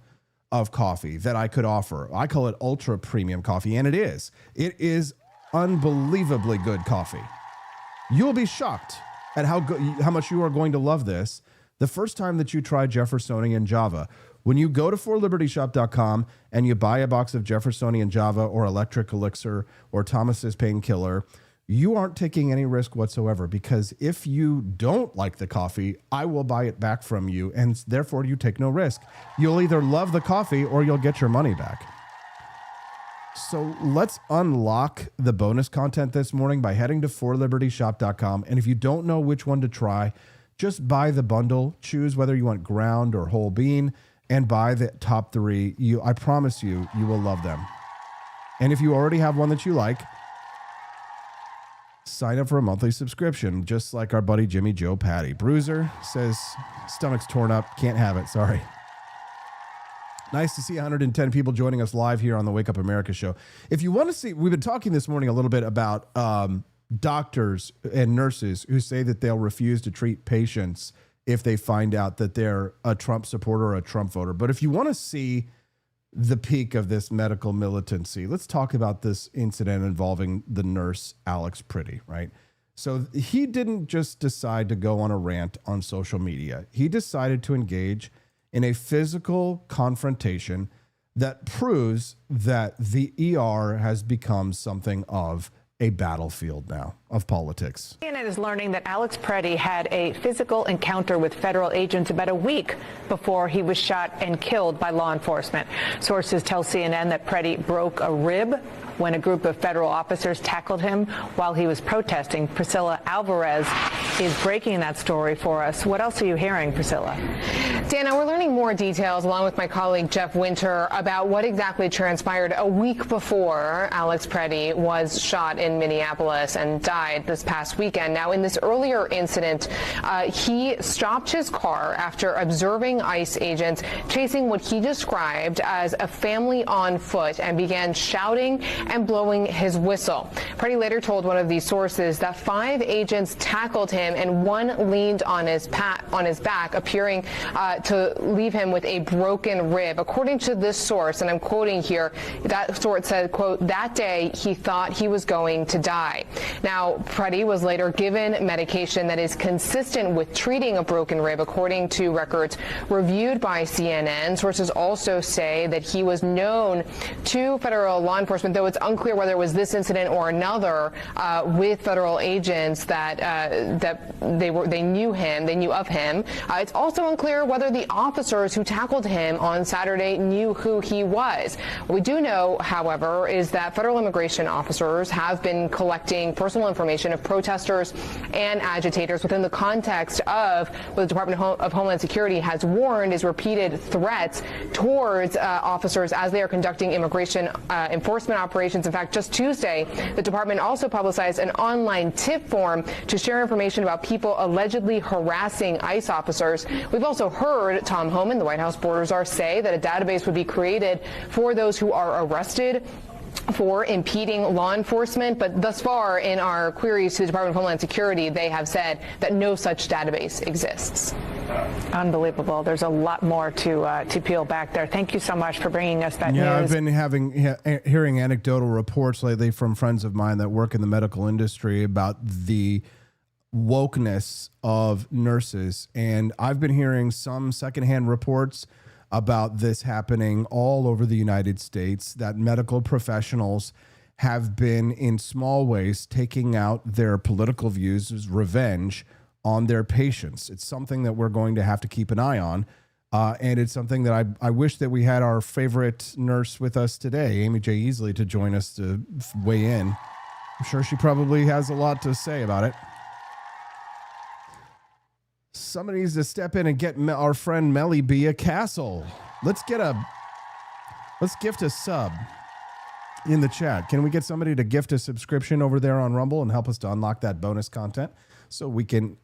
of coffee that I could offer. I call it ultra premium coffee, and it is. It is unbelievably good coffee. You'll be shocked at how much you are going to love this the first time that you try Jeffersonian Java. When you go to forlibertyshop.com and you buy a box of Jeffersonian Java or Electric Elixir or Thomas's Painkiller, you aren't taking any risk whatsoever, because if you don't like the coffee, I will buy it back from you, and therefore you take no risk. You'll either love the coffee or you'll get your money back. So let's unlock the bonus content this morning by heading to forlibertyshop.com. And if you don't know which one to try, just buy the bundle, choose whether you want ground or whole bean, and buy the top 3. I promise you will love them. And if you already have one that you like, sign up for a monthly subscription, just like our buddy Jimmy Joe Patty. Bruiser says, stomach's torn up, can't have it, sorry. Nice to see 110 people joining us live here on the Wake Up America show. If you want to see, we've been talking this morning a little bit about doctors and nurses who say that they'll refuse to treat patients if they find out that they're a Trump supporter or a Trump voter. But if you want to see the peak of this medical militancy, let's talk about this incident involving the nurse Alex Priddy, right? So he didn't just decide to go on a rant on social media. He decided to engage in a physical confrontation that proves that the ER has become something of a battlefield now of politics. CNN is learning that Alex Priddy had a physical encounter with federal agents about a week before he was shot and killed by law enforcement. Sources tell CNN that Priddy broke a rib when a group of federal officers tackled him while he was protesting. Priscilla Alvarez is breaking that story for us. What else are you hearing, Priscilla? Dana, we're learning more details along with my colleague Jeff Winter about what exactly transpired a week before Alex Priddy was shot in Minneapolis and died this past weekend. Now, in this earlier incident, he stopped his car after observing ICE agents chasing what he described as a family on foot and began shouting and blowing his whistle. Priddy later told one of these sources that 5 agents tackled him and one leaned on his back, appearing to leave him with a broken rib. According to this source, and I'm quoting here, that source said, quote, "That day he thought he was going to die." Now, Priddy was later given medication that is consistent with treating a broken rib, according to records reviewed by CNN. Sources also say that he was known to federal law enforcement, though it's unclear whether it was this incident or another with federal agents that they knew of him. It's also unclear whether the officers who tackled him on Saturday knew who he was. What we do know, however, is that federal immigration officers have been collecting personal information of protesters and agitators within the context of what the Department of Homeland Security has warned is repeated threats towards officers as they are conducting immigration enforcement operations. In fact, just Tuesday, the department also publicized an online tip form to share information about people allegedly harassing ICE officers. We've also heard Tom Homan, the White House border czar, say that a database would be created for those who are arrested for impeding law enforcement, but thus far in our queries to the Department of Homeland Security, they have said that no such database exists. Unbelievable. There's a lot more to peel back there. Thank you so much for bringing us that news. Yeah, I've been hearing anecdotal reports lately from friends of mine that work in the medical industry about the wokeness of nurses, and I've been hearing some secondhand reports about this happening all over the United States, that medical professionals have been in small ways taking out their political views as revenge on their patients. It's something that we're going to have to keep an eye on. And it's something that I wish that we had our favorite nurse with us today, Amy J. Easley, to join us to weigh in. I'm sure she probably has a lot to say about it. Somebody needs to step in and get our friend Melly B a castle. Let's gift a sub in the chat. Can we get somebody to gift a subscription over there on Rumble and help us to unlock that bonus content so we can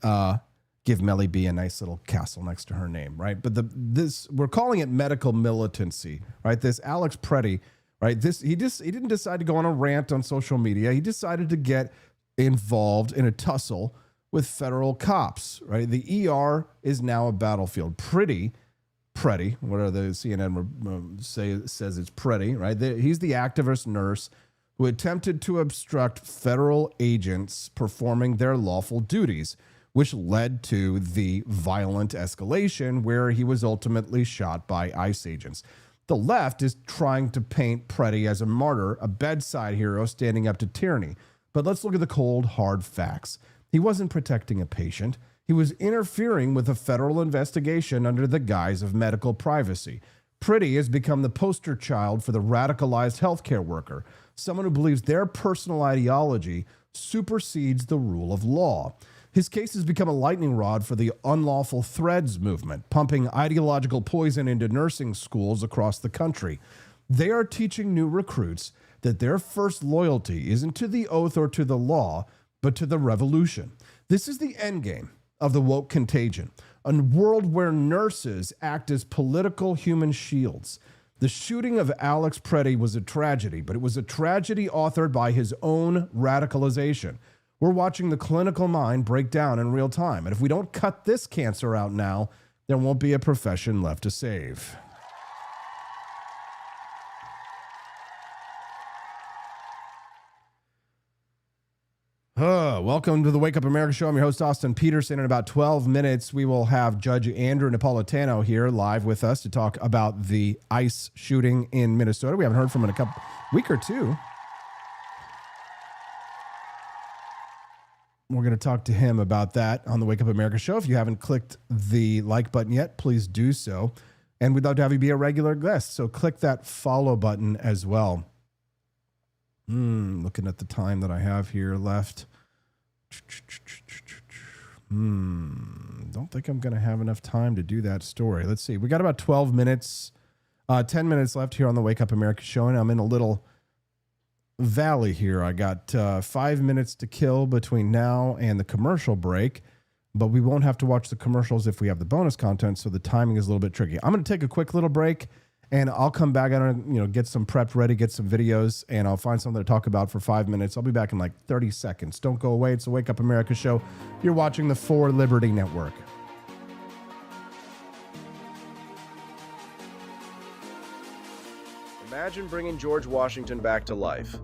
give Melly B a nice little castle next to her name, right? But we're calling it medical militancy, right? This Alex Priddy, right? He didn't decide to go on a rant on social media. He decided to get involved in a tussle with federal cops, right? The ER is now a battlefield. Priddy, whatever the CNN says it's Priddy, right? He's the activist nurse who attempted to obstruct federal agents performing their lawful duties, which led to the violent escalation where he was ultimately shot by ICE agents. The left is trying to paint Preddy as a martyr, a bedside hero standing up to tyranny. But let's look at the cold, hard facts. He wasn't protecting a patient. He was interfering with a federal investigation under the guise of medical privacy. Preddy has become the poster child for the radicalized healthcare worker, someone who believes their personal ideology supersedes the rule of law. His case has become a lightning rod for the unlawful Threads movement, pumping ideological poison into nursing schools across the country. They are teaching new recruits that their first loyalty isn't to the oath or to the law, but to the revolution. This is the endgame of the woke contagion, a world where nurses act as political human shields. The shooting of Alex Preddy was a tragedy, but it was a tragedy authored by his own radicalization. We're watching the clinical mind break down in real time, and if we don't cut this cancer out now, there won't be a profession left to save. Welcome to the Wake Up America Show. I'm your host, Austin Peterson. In about 12 minutes, we will have Judge Andrew Napolitano here live with us to talk about the ICE shooting in Minnesota. We haven't heard from him in a week or two. We're going to talk to him about that on the Wake Up America Show. If you haven't clicked the like button yet, please do so. And we'd love to have you be a regular guest, so click that follow button as well. Looking at the time that I have here left. Don't think I'm going to have enough time to do that story. Let's see. We got about 12 minutes, 10 minutes left here on the Wake Up America Show, and I'm in a little valley here. I got 5 minutes to kill between now and the commercial break, but we won't have to watch the commercials if we have the bonus content, so the timing is a little bit tricky. I'm going to take a quick little break, and I'll come back and get some prepped ready, get some videos, and I'll find something to talk about for 5 minutes. I'll be back in like 30 seconds. Don't go away. It's the Wake Up America Show. You're watching the For Liberty Network. Imagine bringing George Washington back to life.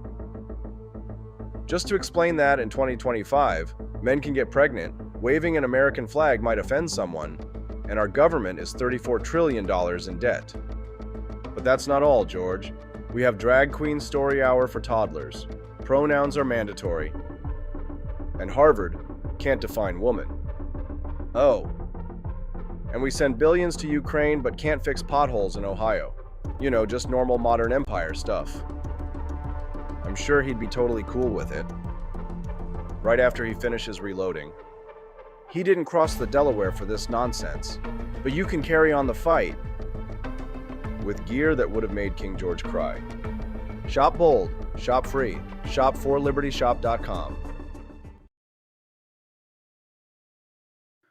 Just to explain that in 2025, men can get pregnant, waving an American flag might offend someone, and our government is $34 trillion in debt. But that's not all, George. We have Drag Queen Story Hour for toddlers. Pronouns are mandatory. And Harvard can't define woman. Oh. And we send billions to Ukraine but can't fix potholes in Ohio. Just normal modern empire stuff. I'm sure he'd be totally cool with it. Right after he finishes reloading. He didn't cross the Delaware for this nonsense, but you can carry on the fight with gear that would have made King George cry. Shop bold, shop free, shop forlibertyshop.com.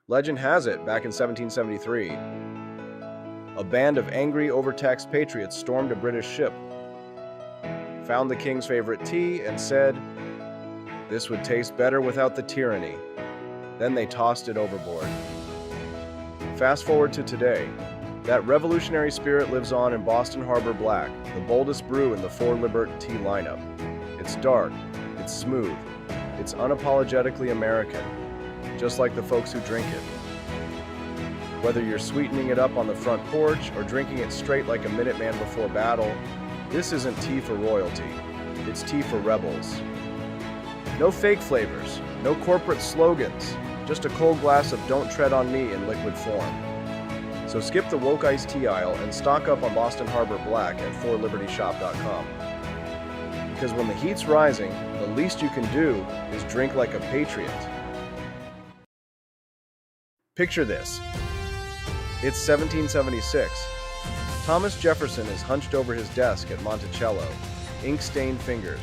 Legend has it, back in 1773, a band of angry, overtaxed patriots stormed a British ship, found the king's favorite tea, and said, "This would taste better without the tyranny." Then they tossed it overboard. Fast forward to today. That revolutionary spirit lives on in Boston Harbor Black, the boldest brew in the For Liberty tea lineup. It's dark, it's smooth, it's unapologetically American, just like the folks who drink it. Whether you're sweetening it up on the front porch or drinking it straight like a Minuteman before battle, this isn't tea for royalty, it's tea for rebels. No fake flavors, no corporate slogans, just a cold glass of Don't Tread on Me in liquid form. So skip the woke iced tea aisle and stock up on Boston Harbor Black at forlibertyshop.com. Because when the heat's rising, the least you can do is drink like a patriot. Picture this. It's 1776. Thomas Jefferson is hunched over his desk at Monticello, ink-stained fingers,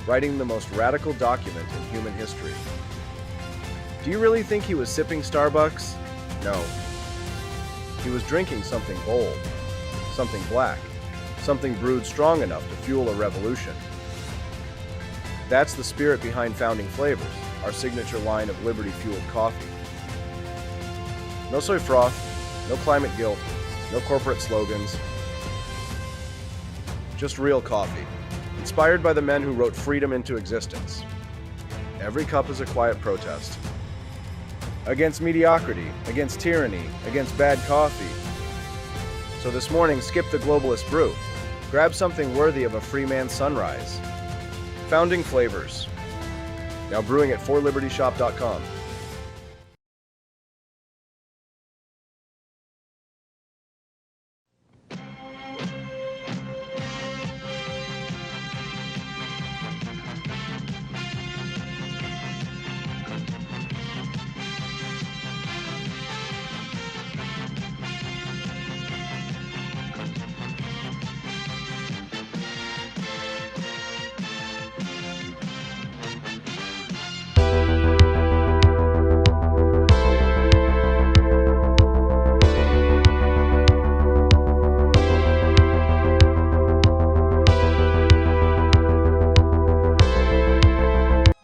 writing the most radical document in human history. Do you really think he was sipping Starbucks? No. He was drinking something bold, something black, something brewed strong enough to fuel a revolution. That's the spirit behind Founding Flavors, our signature line of liberty-fueled coffee. No soy froth, no climate guilt, no corporate slogans. Just real coffee, Inspired by the men who wrote freedom into existence. Every cup is a quiet protest. Against mediocrity, against tyranny, against bad coffee. So this morning, skip the globalist brew. Grab something worthy of a free man's sunrise. Founding Flavors. Now brewing at forlibertyshop.com.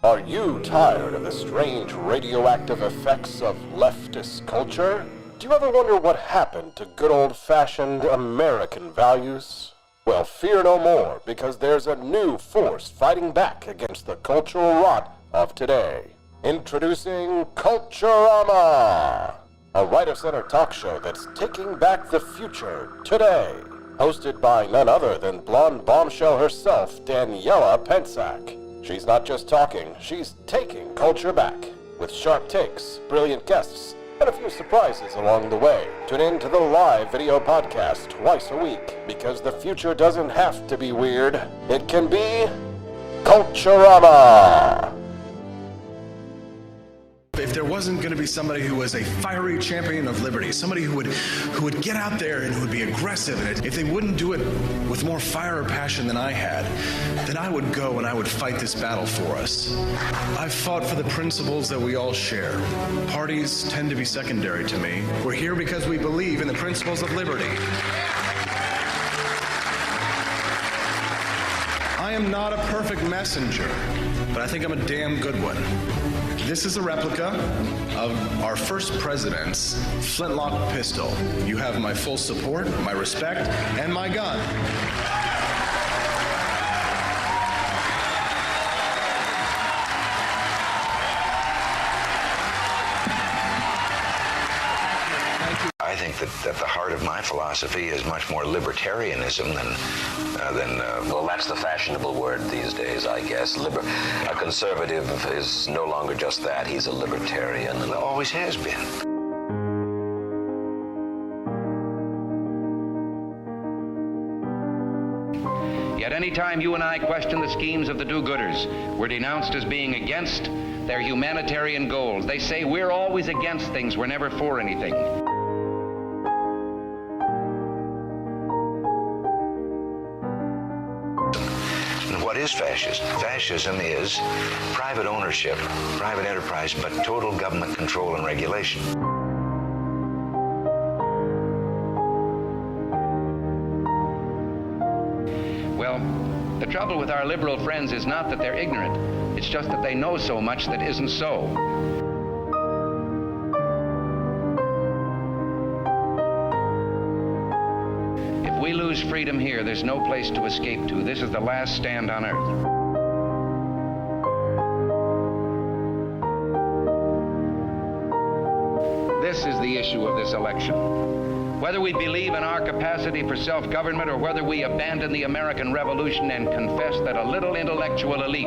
Are you tired of the strange radioactive effects of leftist culture? Do you ever wonder what happened to good old-fashioned American values? Well, fear no more, because there's a new force fighting back against the cultural rot of today. Introducing Culturama, a right-of-center talk show that's taking back the future today. Hosted by none other than blonde bombshell herself, Daniela Pensack. She's not just talking, she's taking culture back. With sharp takes, brilliant guests, and a few surprises along the way. Tune in to the live video podcast twice a week, because the future doesn't have to be weird. It can be Culturama. If there wasn't going to be somebody who was a fiery champion of liberty, somebody who would get out there and who would be aggressive, and if they wouldn't do it with more fire or passion than I had, then I would go and I would fight this battle for us. I've fought for the principles that we all share. Parties tend to be secondary to me. We're here because we believe in the principles of liberty. I am not a perfect messenger, but I think I'm a damn good one. This is a replica of our first president's flintlock pistol. You have my full support, my respect, and my gun. I think that the heart of my philosophy is much more libertarianism than well, that's the fashionable word these days, I guess. A conservative is no longer just that. He's a libertarian. And always has been. Yet any time you and I question the schemes of the do-gooders, we're denounced as being against their humanitarian goals. They say we're always against things, we're never for anything. What is fascism? Fascism is private ownership, private enterprise, but total government control and regulation. Well, the trouble with our liberal friends is not that they're ignorant. It's just that they know so much that isn't so. If we lose freedom here, there's no place to escape to. This is the last stand on earth. This is the issue of this election. Whether we believe in our capacity for self-government or whether we abandon the American Revolution and confess that a little intellectual elite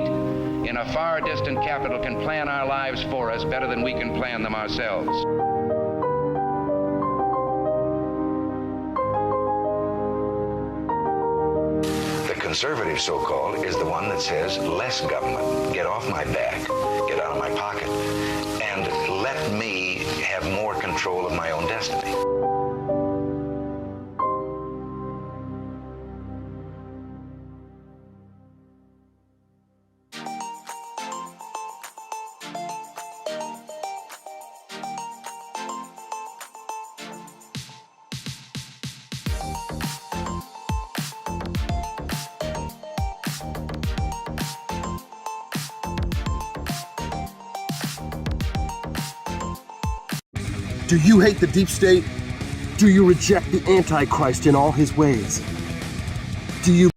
in a far distant capital can plan our lives for us better than we can plan them ourselves. The conservative, so-called, is the one that says less government, get off my back, get out of my pocket, and let me have more control of my own destiny. Do you hate the deep state? Do you reject the Antichrist in all his ways? Do you...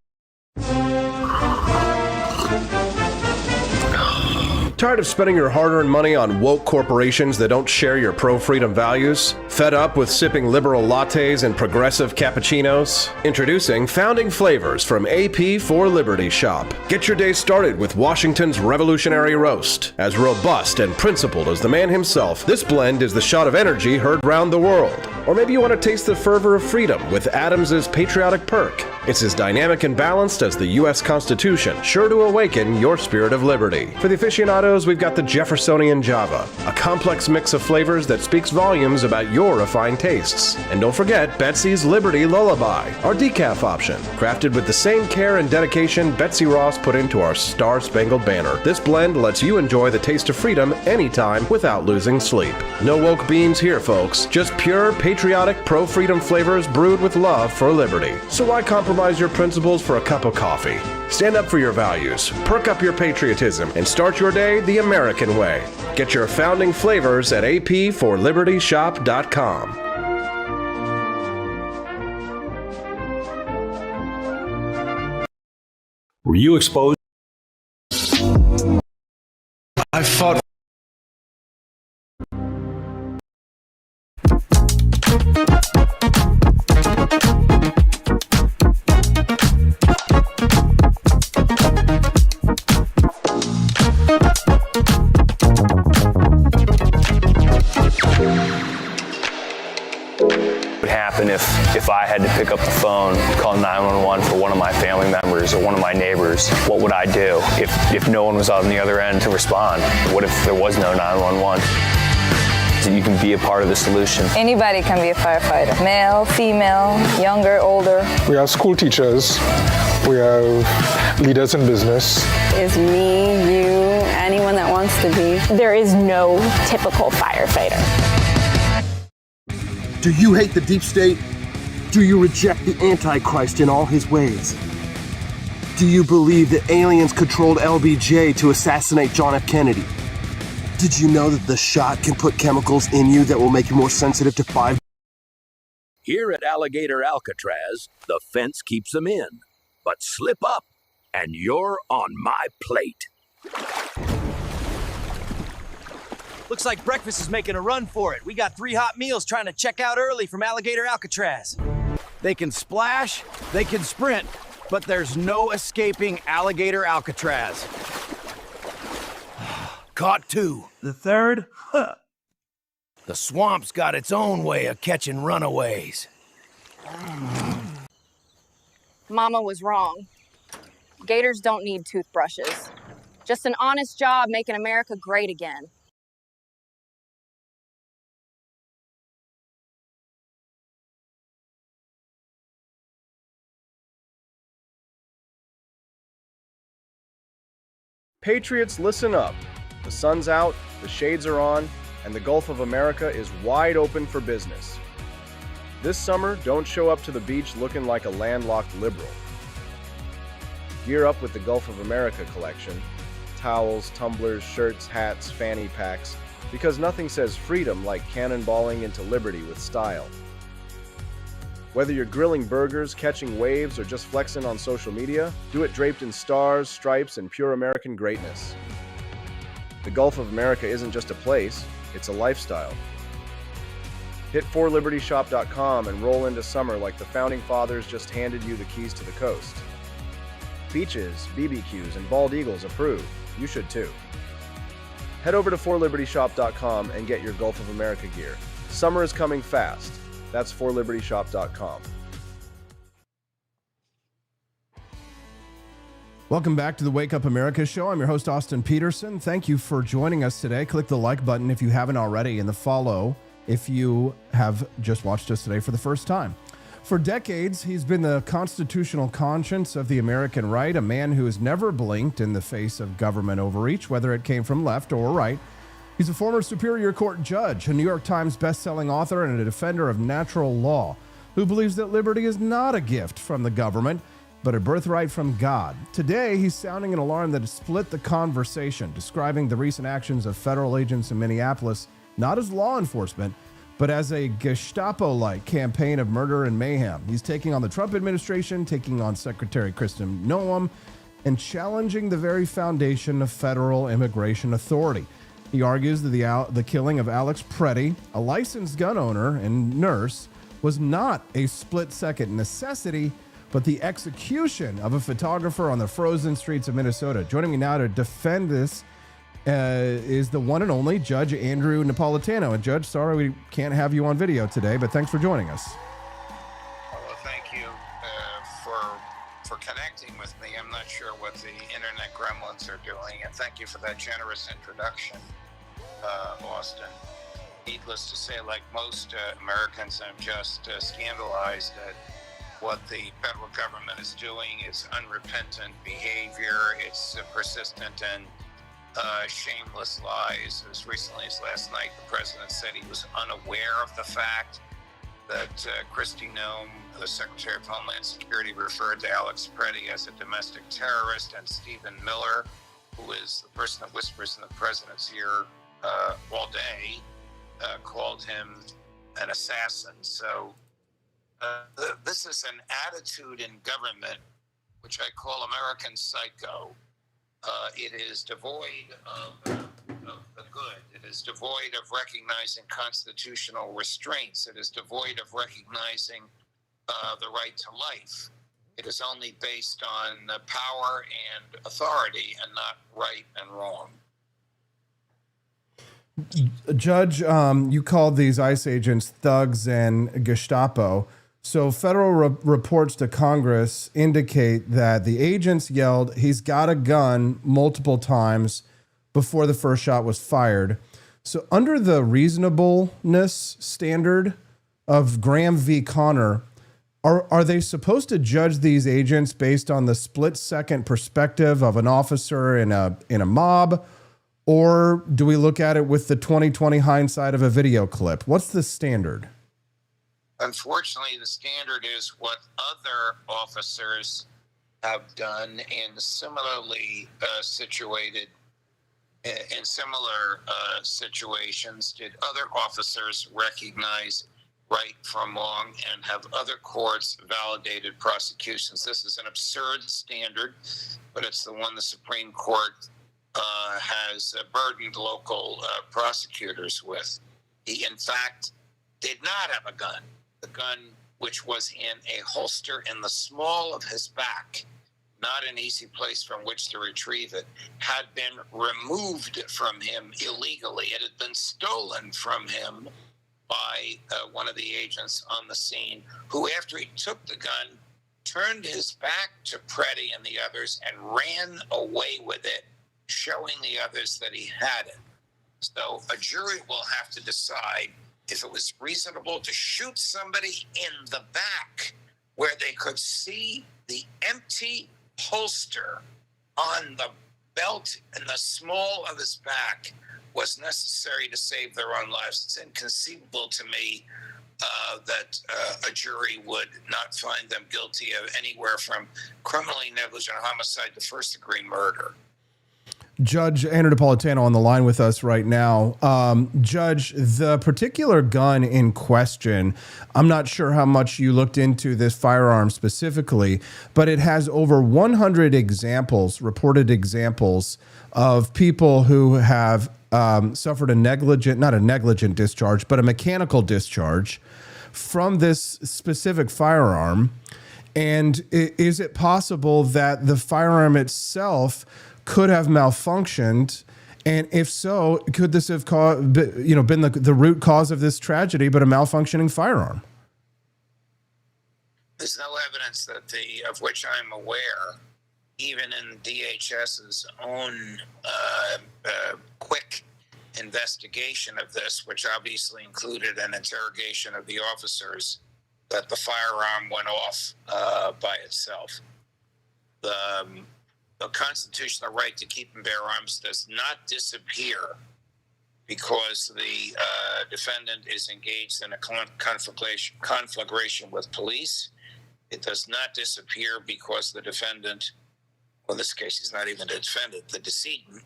Tired of spending your hard-earned money on woke corporations that don't share your pro-freedom values? Fed up with sipping liberal lattes and progressive cappuccinos? Introducing Founding Flavors from AP for Liberty Shop. Get your day started with Washington's Revolutionary Roast. As robust and principled as the man himself, this blend is the shot of energy heard round the world. Or maybe you want to taste the fervor of freedom with Adams's Patriotic Perk. It's as dynamic and balanced as the U.S. Constitution, sure to awaken your spirit of liberty. For the aficionados, we've got the Jeffersonian Java, a complex mix of flavors that speaks volumes about your refined tastes. And don't forget Betsy's Liberty Lullaby, our decaf option, crafted with the same care and dedication Betsy Ross put into our Star-Spangled Banner. This blend lets you enjoy the taste of freedom anytime without losing sleep. No woke beans here, folks. Just pure, patriotic, pro-freedom flavors brewed with love for liberty. So why compromise your principles for a cup of coffee? Stand up for your values, perk up your patriotism, and start your day the American way. Get your Founding Flavors at apforlibertyshop.com. Were you exposed? I fought. What would happen if I had to pick up the phone, call 911 for one of my family members or one of my neighbors? What would I do if no one was on the other end to respond? What if there was no 911? So you can be a part of the solution. Anybody can be a firefighter. Male, female, younger, older. We have school teachers. We have leaders in business. It's me, you, anyone that wants to be. There is no typical firefighter. Do you hate the deep state? Do you reject the Antichrist in all his ways? Do you believe that aliens controlled LBJ to assassinate John F. Kennedy? Did you know that the shot can put chemicals in you that will make you more sensitive to 5? Here at Alligator Alcatraz, the fence keeps them in. But slip up, and you're on my plate. Looks like breakfast is making a run for it. We got 3 hot meals trying to check out early from Alligator Alcatraz. They can splash, they can sprint, but there's no escaping Alligator Alcatraz. Caught 2. The third? Huh. The swamp's got its own way of catching runaways. Mama was wrong. Gators don't need toothbrushes. Just an honest job making America great again. Patriots, listen up. The sun's out, the shades are on, and the Gulf of America is wide open for business. This summer, don't show up to the beach looking like a landlocked liberal. Gear up with the Gulf of America collection. Towels, tumblers, shirts, hats, fanny packs, because nothing says freedom like cannonballing into liberty with style. Whether you're grilling burgers, catching waves, or just flexing on social media, do it draped in stars, stripes, and pure American greatness. The Gulf of America isn't just a place, it's a lifestyle. Hit forlibertyshop.com and roll into summer like the Founding Fathers just handed you the keys to the coast. Beaches, BBQs, and bald eagles approved. You should too. Head over to forlibertyshop.com and get your Gulf of America gear. Summer is coming fast. That's forlibertyshop.com. Welcome back to the Wake Up America show. I'm your host, Austin Peterson. Thank you for joining us today. Click the like button if you haven't already, and the follow if you have just watched us today for the first time. For decades, he's been the constitutional conscience of the American right, a man who has never blinked in the face of government overreach, whether it came from left or right. He's a former Superior Court judge, a New York Times best-selling author, and a defender of natural law, who believes that liberty is not a gift from the government, but a birthright from God. Today, he's sounding an alarm that has split the conversation, describing the recent actions of federal agents in Minneapolis not as law enforcement, but as a Gestapo-like campaign of murder and mayhem. He's taking on the Trump administration, taking on Secretary Kristen Noem, and challenging the very foundation of federal immigration authority. He argues that the killing of Alex Preddy, a licensed gun owner and nurse, was not a split-second necessity, but the execution of a photographer on the frozen streets of Minnesota. Joining me now to defend this is the one and only Judge Andrew Napolitano. And Judge, sorry we can't have you on video today, but thanks for joining us. Well, thank you for connecting with me. I'm not sure what the internet gremlins are doing, and thank you for that generous introduction, Austin. Needless to say, like most Americans, I'm just scandalized at what the federal government is doing. It's unrepentant behavior. It's persistent and shameless lies. As recently as last night, the president said he was unaware of the fact that Kristi Noem, the Secretary of Homeland Security, referred to Alex Preddy as a domestic terrorist, and Stephen Miller, who is the person that whispers in the president's ear all day, called him an assassin. So this is an attitude in government which I call American psycho. It is devoid of the good. It is devoid of recognizing constitutional restraints. It is devoid of recognizing the right to life. It is only based on power and authority and not right and wrong. Judge, you called these ICE agents thugs and Gestapo. So federal reports to Congress indicate that the agents yelled, "He's got a gun," multiple times before the first shot was fired. So under the reasonableness standard of Graham v. Connor, are they supposed to judge these agents based on the split-second perspective of an officer in a mob? Or do we look at it with the 20/20 hindsight of a video clip? What's the standard? Unfortunately, the standard is what other officers have done and similarly situated in similar situations. Did other officers recognize right from wrong, and have other courts validated prosecutions? This is an absurd standard, but it's the one the Supreme Court has burdened local prosecutors with. He, in fact, did not have a gun. The gun, which was in a holster in the small of his back, not an easy place from which to retrieve it, had been removed from him illegally. It had been stolen from him by one of the agents on the scene, who, after he took the gun, turned his back to Preddy and the others and ran away with it, showing the others that he had it. So a jury will have to decide if it was reasonable to shoot somebody in the back where they could see the empty holster on the belt in the small of his back was necessary to save their own lives. It's inconceivable to me that a jury would not find them guilty of anywhere from criminally negligent homicide to first-degree murder. Judge Andrew Napolitano on the line with us right now. Judge, the particular gun in question, I'm not sure how much you looked into this firearm specifically, but it has over 100 examples, reported examples of people who have suffered not a negligent discharge, but a mechanical discharge from this specific firearm. And is it possible that the firearm itself could have malfunctioned? And if so, could this have been the root cause of this tragedy, but a malfunctioning firearm? There's no evidence that of which I'm aware, even in DHS's own quick investigation of this, which obviously included an interrogation of the officers, that the firearm went off by itself. The constitutional right to keep and bear arms does not disappear because the defendant is engaged in a conflagration with police. It does not disappear because the defendant, well, in this case, he's not even a defendant, the decedent,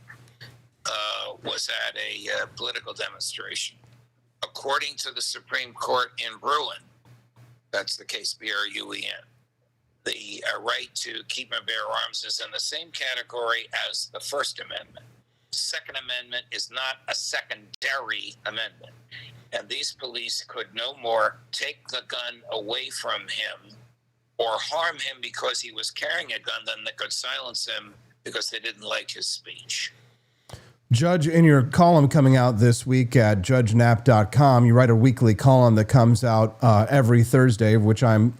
was at a political demonstration. According to the Supreme Court in Bruin, that's the case, B-R-U-E-N, the right to keep and bear arms is in the same category as the First Amendment. The Second Amendment is not a secondary amendment. And these police could no more take the gun away from him or harm him because he was carrying a gun than they could silence him because they didn't like his speech. Judge, in your column coming out this week at judgenap.com, you write a weekly column that comes out every Thursday, which I'm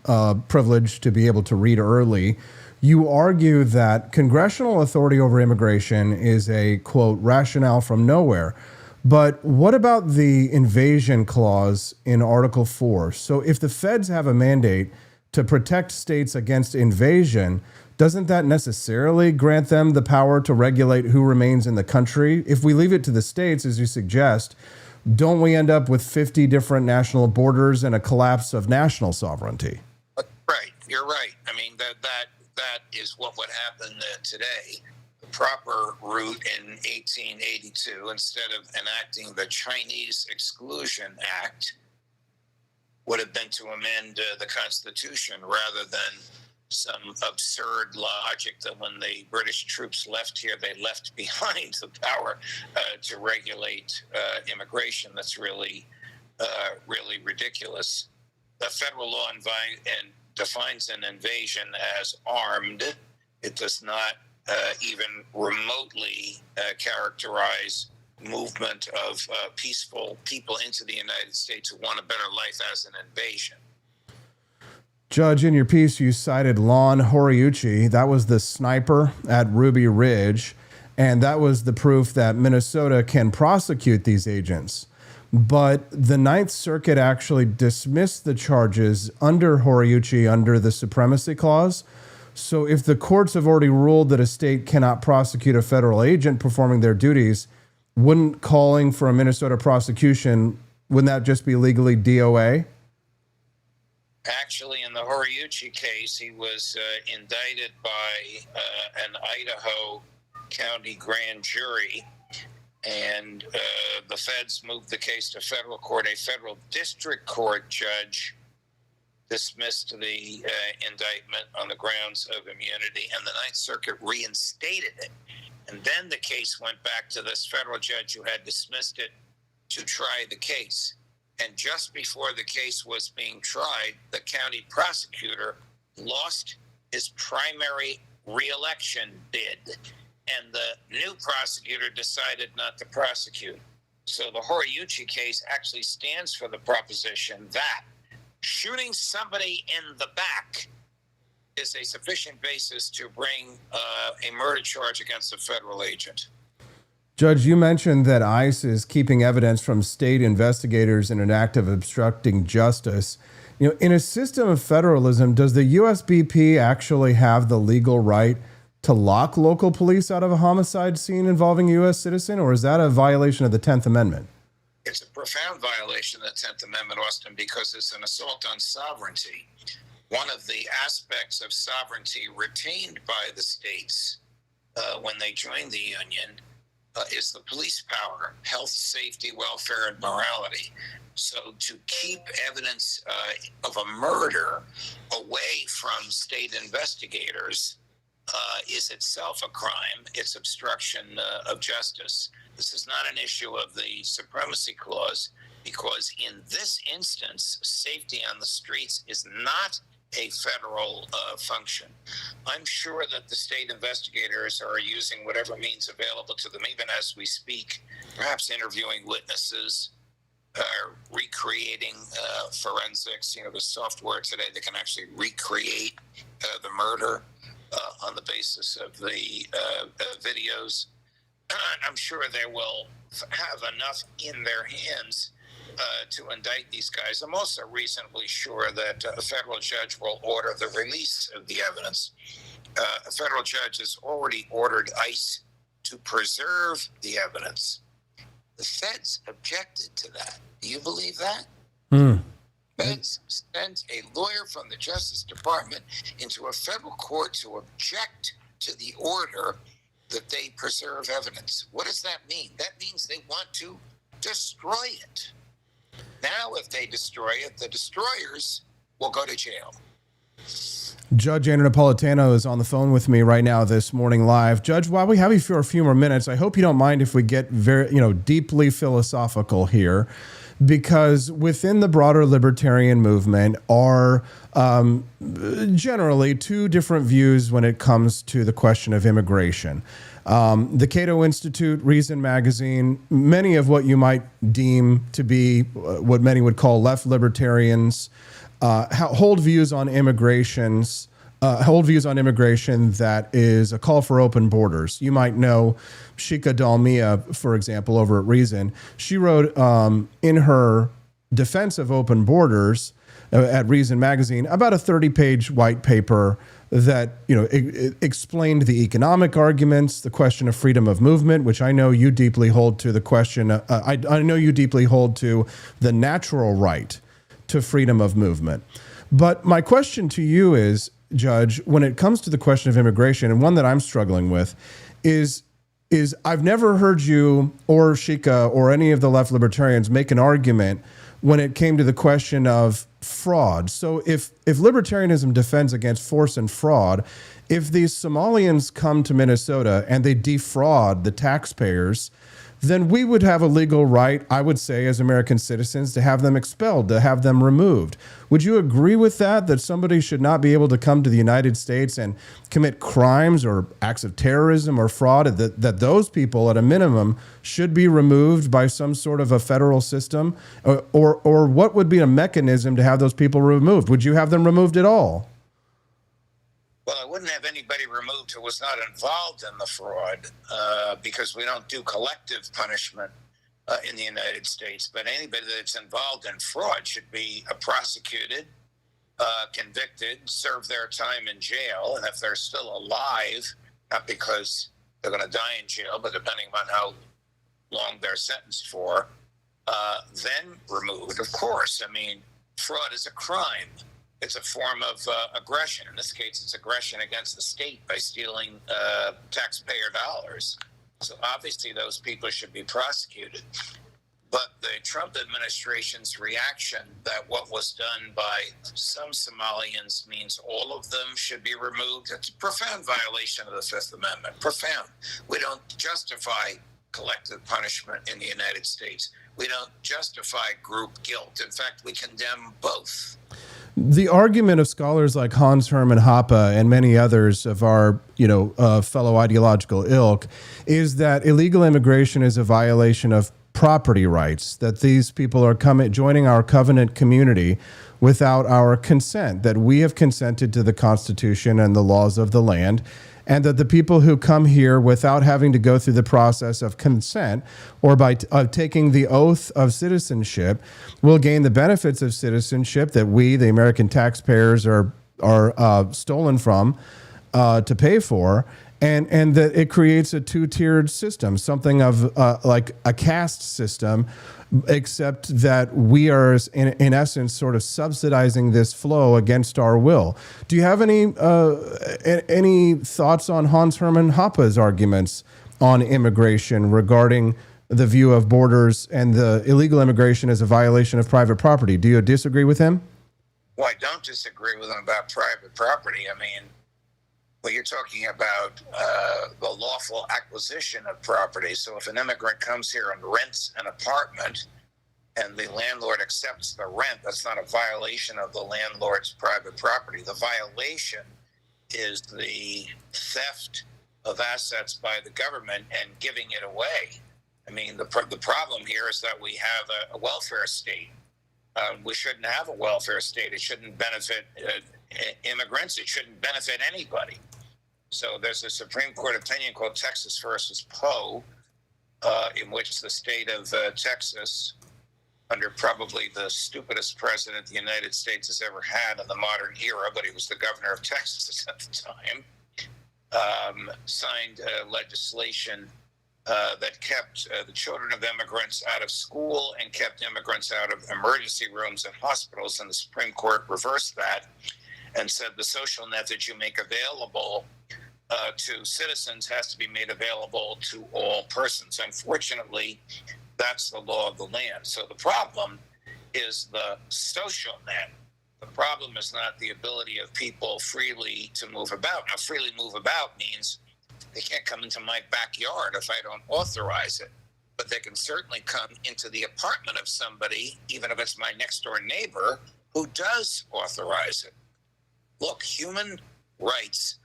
privileged to be able to read early. You argue that congressional authority over immigration is a, quote, rationale from nowhere. But what about the invasion clause in Article 4? So if the feds have a mandate to protect states against invasion, doesn't that necessarily grant them the power to regulate who remains in the country? If we leave it to the states, as you suggest, don't we end up with 50 different national borders and a collapse of national sovereignty? Right. You're right. I mean, that is what would happen today. The proper route in 1882, instead of enacting the Chinese Exclusion Act, would have been to amend the Constitution rather than some absurd logic that when the British troops left here, they left behind the power to regulate immigration. That's really ridiculous. The federal law defines an invasion as armed. It does not even remotely characterize movement of peaceful people into the United States who want a better life as an invasion. Judge, in your piece, you cited Lon Horiuchi. That was the sniper at Ruby Ridge, and that was the proof that Minnesota can prosecute these agents. But the Ninth Circuit actually dismissed the charges under Horiuchi under the Supremacy Clause. So if the courts have already ruled that a state cannot prosecute a federal agent performing their duties, wouldn't calling for a Minnesota prosecution, wouldn't that just be legally DOA? Actually, in the Horiuchi case, he was indicted by an Idaho County grand jury, and the feds moved the case to federal court. A federal district court judge dismissed the indictment on the grounds of immunity, and the Ninth Circuit reinstated it. And then the case went back to this federal judge who had dismissed it to try the case. And just before the case was being tried, the county prosecutor lost his primary reelection bid, and the new prosecutor decided not to prosecute. So the Horiuchi case actually stands for the proposition that shooting somebody in the back is a sufficient basis to bring a murder charge against a federal agent. Judge, you mentioned that ICE is keeping evidence from state investigators in an act of obstructing justice. You know, in a system of federalism, does the USBP actually have the legal right to lock local police out of a homicide scene involving a U.S. citizen, or is that a violation of the 10th Amendment? It's a profound violation of the 10th Amendment, Austin, because it's an assault on sovereignty. One of the aspects of sovereignty retained by the states when they joined the Union is the police power, health, safety, welfare, and morality. So to keep evidence of a murder away from state investigators is itself a crime. It's obstruction of justice. This is not an issue of the Supremacy Clause, because in this instance, safety on the streets is not a federal function. I'm sure that the state investigators are using whatever means available to them, even as we speak, perhaps interviewing witnesses, recreating forensics. You know, the software today that can actually recreate the murder on the basis of the videos. I'm sure they will have enough in their hands to indict these guys. I'm also reasonably sure that a federal judge will order the release of the evidence. A federal judge has already ordered ICE to preserve the evidence. The feds objected to that. Do you believe that? Feds sent a lawyer from the Justice Department into a federal court to object to the order that they preserve evidence. What does that mean? That means they want to destroy it. Now, if they destroy it, the destroyers will go to jail. Judge Andrew Napolitano is on the phone with me right now this morning live. Judge, while we have you for a few more minutes, I hope you don't mind if we get very, deeply philosophical here, because within the broader libertarian movement are generally two different views when it comes to the question of immigration. The Cato Institute, Reason Magazine, many of what you might deem to be what many would call left libertarians, hold views on immigration that is a call for open borders. You might know Shika Dalmia, for example, over at Reason. She wrote in her defense of open borders at Reason Magazine about a 30-page white paper that explained the economic arguments, the question of freedom of movement, which I know you deeply hold to the question. I know you deeply hold to the natural right to freedom of movement. But my question to you is, Judge, when it comes to the question of immigration, and one that I'm struggling with, is I've never heard you or Shika or any of the left libertarians make an argument when it came to the question of fraud. So if libertarianism defends against force and fraud, if these Somalians come to Minnesota and they defraud the taxpayers, then we would have a legal right, I would say, as American citizens, to have them expelled, to have them removed. Would you agree with that somebody should not be able to come to the United States and commit crimes or acts of terrorism or fraud, that those people, at a minimum, should be removed by some sort of a federal system? Or what would be a mechanism to have those people removed? Would you have them removed at all? Well, I wouldn't have anybody removed who was not involved in the fraud because we don't do collective punishment in the United States. But anybody that's involved in fraud should be prosecuted, convicted, serve their time in jail. And if they're still alive, not because they're going to die in jail, but depending on how long they're sentenced for, then removed. Of course, I mean, fraud is a crime. It's a form of aggression. In this case, it's aggression against the state by stealing taxpayer dollars. So obviously those people should be prosecuted. But the Trump administration's reaction that what was done by some Somalians means all of them should be removed, it's a profound violation of the Fifth Amendment. Profound. We don't justify collective punishment in the United States. We don't justify group guilt. In fact, we condemn both. The argument of scholars like Hans Hermann Hoppe and many others of our, fellow ideological ilk is that illegal immigration is a violation of property rights, that these people are joining our covenant community without our consent, that we have consented to the Constitution and the laws of the land, and that the people who come here without having to go through the process of consent or by taking the oath of citizenship will gain the benefits of citizenship that we, the American taxpayers, are stolen from to pay for, and that it creates a two-tiered system, something of like a caste system, except that we are, in essence, sort of subsidizing this flow against our will. Do you have any thoughts on Hans Hermann Hoppe's arguments on immigration regarding the view of borders and the illegal immigration as a violation of private property? Do you disagree with him? Well, I don't disagree with him about private property. I mean, well, you're talking about the lawful acquisition of property. So if an immigrant comes here and rents an apartment and the landlord accepts the rent, that's not a violation of the landlord's private property. The violation is the theft of assets by the government and giving it away. I mean, the problem here is that we have a welfare state. We shouldn't have a welfare state. It shouldn't benefit immigrants. It shouldn't benefit anybody. So there's a Supreme Court opinion called Texas versus Poe, in which the state of Texas, under probably the stupidest president the United States has ever had in the modern era, but he was the governor of Texas at the time, signed legislation that kept the children of immigrants out of school and kept immigrants out of emergency rooms and hospitals. And the Supreme Court reversed that and said the social net that you make available to citizens has to be made available to all persons. Unfortunately, that's the law of the land. So the problem is the social net. The problem is not the ability of people freely to move about. Now, freely move about means they can't come into my backyard if I don't authorize it. But they can certainly come into the apartment of somebody, even if it's my next door neighbor, who does authorize it. Look, human rights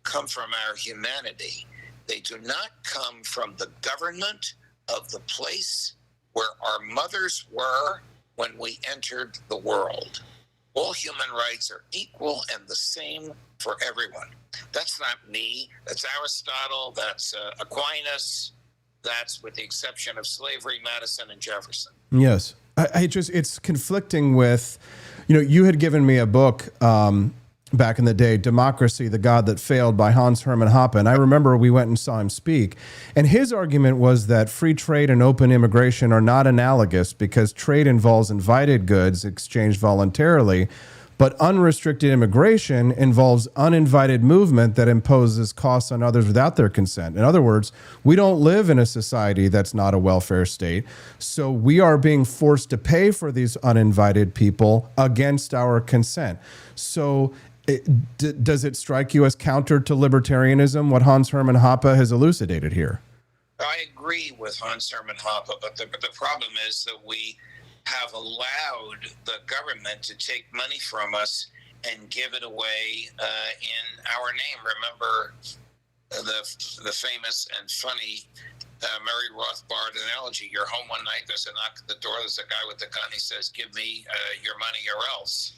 come from our humanity. They do not come from the government of the place where our mothers were when we entered the world. All human rights are equal and the same for everyone. That's not me. That's Aristotle. That's Aquinas. That's with the exception of slavery, Madison, and Jefferson. Yes. It's conflicting with, you had given me a book back in the day, Democracy, the God That Failed by Hans Hermann Hoppe. And I remember we went and saw him speak. And his argument was that free trade and open immigration are not analogous because trade involves invited goods exchanged voluntarily, but unrestricted immigration involves uninvited movement that imposes costs on others without their consent. In other words, we don't live in a society that's not a welfare state. So we are being forced to pay for these uninvited people against our consent. So does it strike you as counter to libertarianism, what Hans Hermann Hoppe has elucidated here? I agree with Hans Hermann Hoppe, but the problem is that we have allowed the government to take money from us and give it away in our name. Remember the famous and funny Murray Rothbard analogy. You're home one night, there's a knock at the door, there's a guy with a gun, he says, give me your money or else.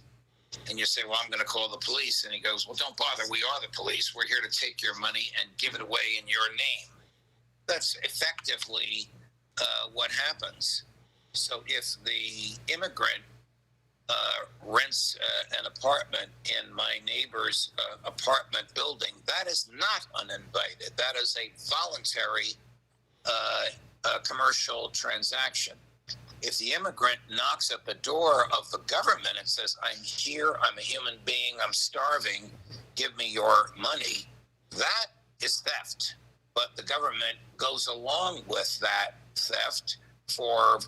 And you say, well, I'm going to call the police. And he goes, well, don't bother. We are the police. We're here to take your money and give it away in your name. That's effectively what happens. So if the immigrant rents an apartment in my neighbor's apartment building, that is not uninvited. That is a voluntary commercial transaction. If the immigrant knocks at the door of the government and says, I'm here, I'm a human being, I'm starving, give me your money, that is theft. But the government goes along with that theft for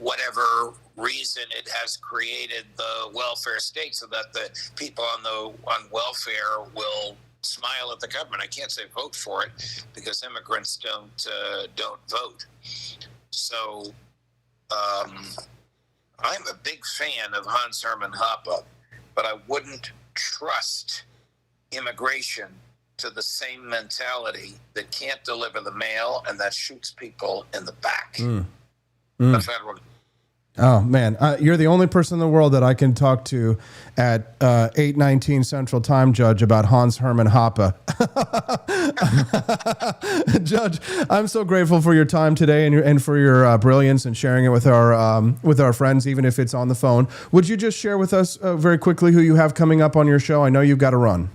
whatever reason. It has created the welfare state so that the people on welfare will smile at the government. I can't say vote for it because immigrants don't vote. So I'm a big fan of Hans Hermann Hoppe, but I wouldn't trust immigration to the same mentality that can't deliver the mail and that shoots people in the back. The federal. Oh, man. You're the only person in the world that I can talk to at 8:19 Central Time, Judge, about Hans Hermann Hoppe. Judge, I'm so grateful for your time today and for your brilliance and sharing it with our friends, even if it's on the phone. Would you just share with us very quickly who you have coming up on your show? I know you've got to run.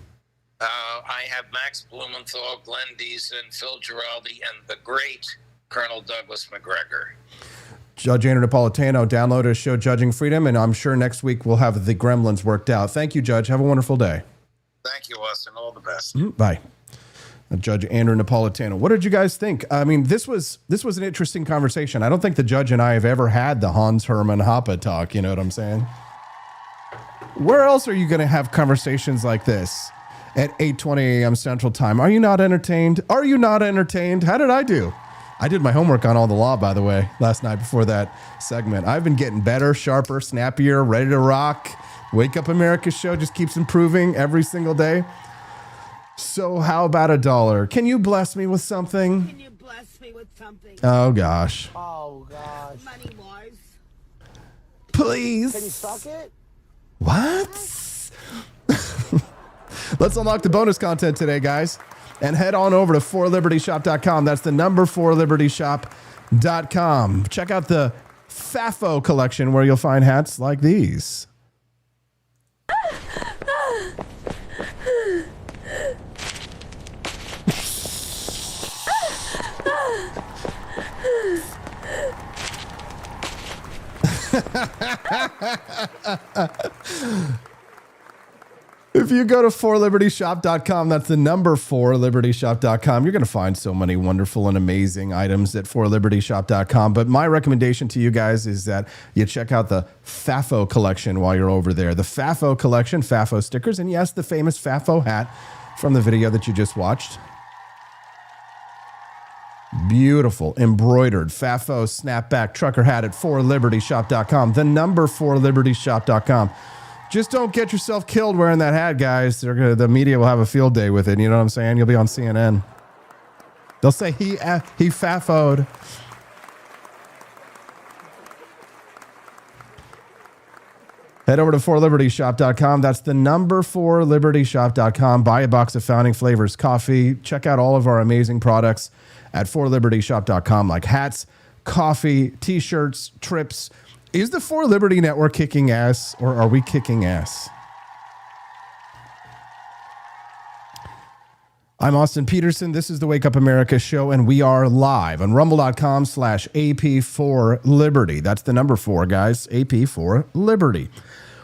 I have Max Blumenthal, Glenn Deason, Phil Giraldi, and the great Colonel Douglas McGregor. Judge Andrew Napolitano, download his show, Judging Freedom, and I'm sure next week we'll have the gremlins worked out. Thank you, Judge. Have a wonderful day. Thank you, Austin. All the best. Bye. Judge Andrew Napolitano. What did you guys think? I mean, this was an interesting conversation. I don't think the judge and I have ever had the Hans Hermann Hoppe talk. You know what I'm saying? Where else are you going to have conversations like this at 8:20 a.m. Central Time? Are you not entertained? Are you not entertained? How did I do? I did my homework on all the law, by the way, last night before that segment. I've been getting better, sharper, snappier, ready to rock. Wake Up America show just keeps improving every single day. So how about $1? Can you bless me with something? Can you bless me with something? Oh, gosh. Oh, gosh. Money-wise. Please. Can you suck it? What? Let's unlock the bonus content today, guys. And head on over to forlibertyshop.com. That's the number 4libertyshop.com. Check out the FAFO collection where you'll find hats like these. If you go to forlibertyshop.com, that's the number 4libertyshop.com, you're going to find so many wonderful and amazing items at forlibertyshop.com. But my recommendation to you guys is that you check out the FAFO collection while you're over there. The FAFO collection, FAFO stickers, and yes, the famous FAFO hat from the video that you just watched. Beautiful, embroidered FAFO snapback trucker hat at forlibertyshop.com. The number 4libertyshop.com. Just don't get yourself killed wearing that hat, guys. The media will have a field day with it. You know what I'm saying? You'll be on CNN. They'll say he FAFO'd. Head over to forlibertyshop.com. That's the number 4libertyshop.com. Buy a box of Founding Flavors coffee. Check out all of our amazing products at forlibertyshop.com, like hats, coffee, t-shirts, trips. Is the For Liberty Network kicking ass, or are we kicking ass? I'm Austin Peterson. This is the Wake Up America show, and we are live on rumble.com/AP4Liberty. That's the number 4, guys. AP4Liberty.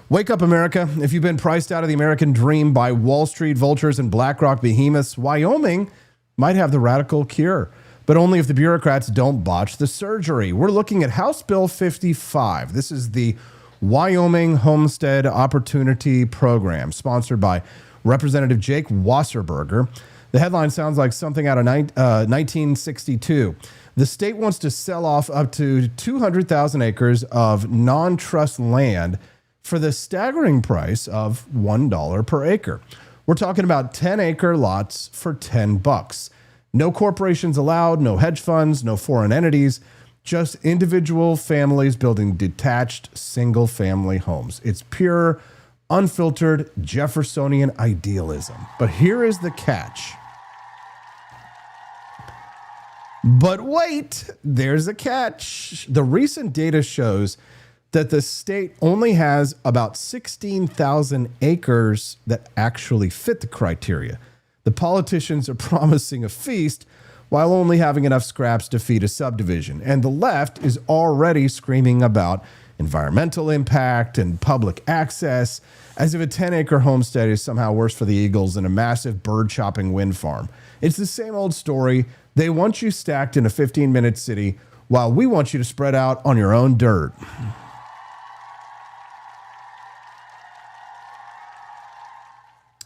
Wake up, America. If you've been priced out of the American dream by Wall Street vultures and BlackRock behemoths, Wyoming might have the radical cure, but only if the bureaucrats don't botch the surgery. We're looking at House Bill 55. This is the Wyoming Homestead Opportunity Program, sponsored by Representative Jake Wasserberger. The headline sounds like something out of 1962. The state wants to sell off up to 200,000 acres of non-trust land for the staggering price of $1 per acre. We're talking about 10-acre lots for $10. No corporations allowed, no hedge funds, no foreign entities, just individual families building detached single-family homes. It's pure, unfiltered Jeffersonian idealism. But here is the catch. But wait, there's a catch. The recent data shows that the state only has about 16,000 acres that actually fit the criteria. The politicians are promising a feast while only having enough scraps to feed a subdivision. And the left is already screaming about environmental impact and public access, as if a 10-acre homestead is somehow worse for the eagles than a massive bird-chopping wind farm. It's the same old story. They want you stacked in a 15-minute city while we want you to spread out on your own dirt.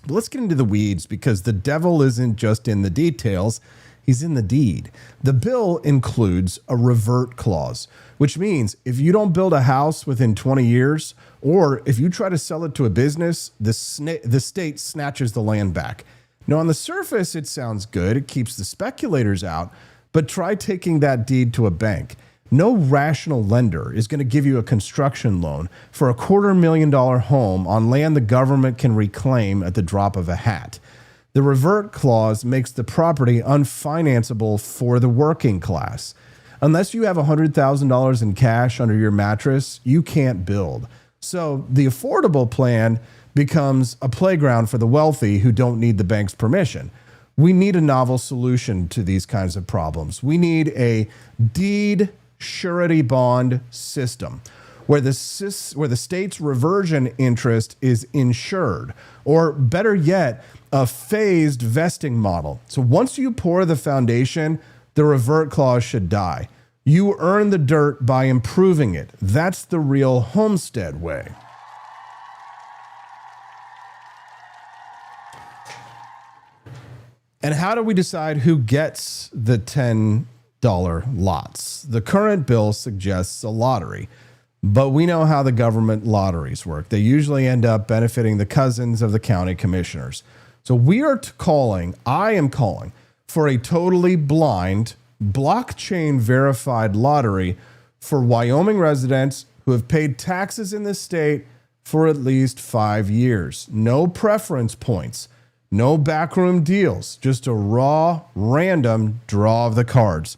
But let's get into the weeds, because the devil isn't just in the details, he's in the deed. The bill includes a revert clause, which means if you don't build a house within 20 years, or if you try to sell it to a business, the state snatches the land back. Now, on the surface, it sounds good. It keeps the speculators out, but try taking that deed to a bank. No rational lender is going to give you a construction loan for a $250,000 home on land the government can reclaim at the drop of a hat. The revert clause makes the property unfinanceable for the working class. Unless you have $100,000 in cash under your mattress, you can't build. So the affordable plan becomes a playground for the wealthy who don't need the bank's permission. We need a novel solution to these kinds of problems. We need a deed surety bond system where the state's reversion interest is insured, or better yet, a phased vesting model. So once you pour the foundation, the revert clause should die. You earn the dirt by improving it. That's the real homestead way. And how do we decide who gets the $10 lots? The current bill suggests a lottery, but we know how the government lotteries work. They usually end up benefiting the cousins of the county commissioners. So I am calling for a totally blind, blockchain verified lottery for Wyoming residents who have paid taxes in this state for at least 5 years. No preference points. No backroom deals, just a raw, random draw of the cards.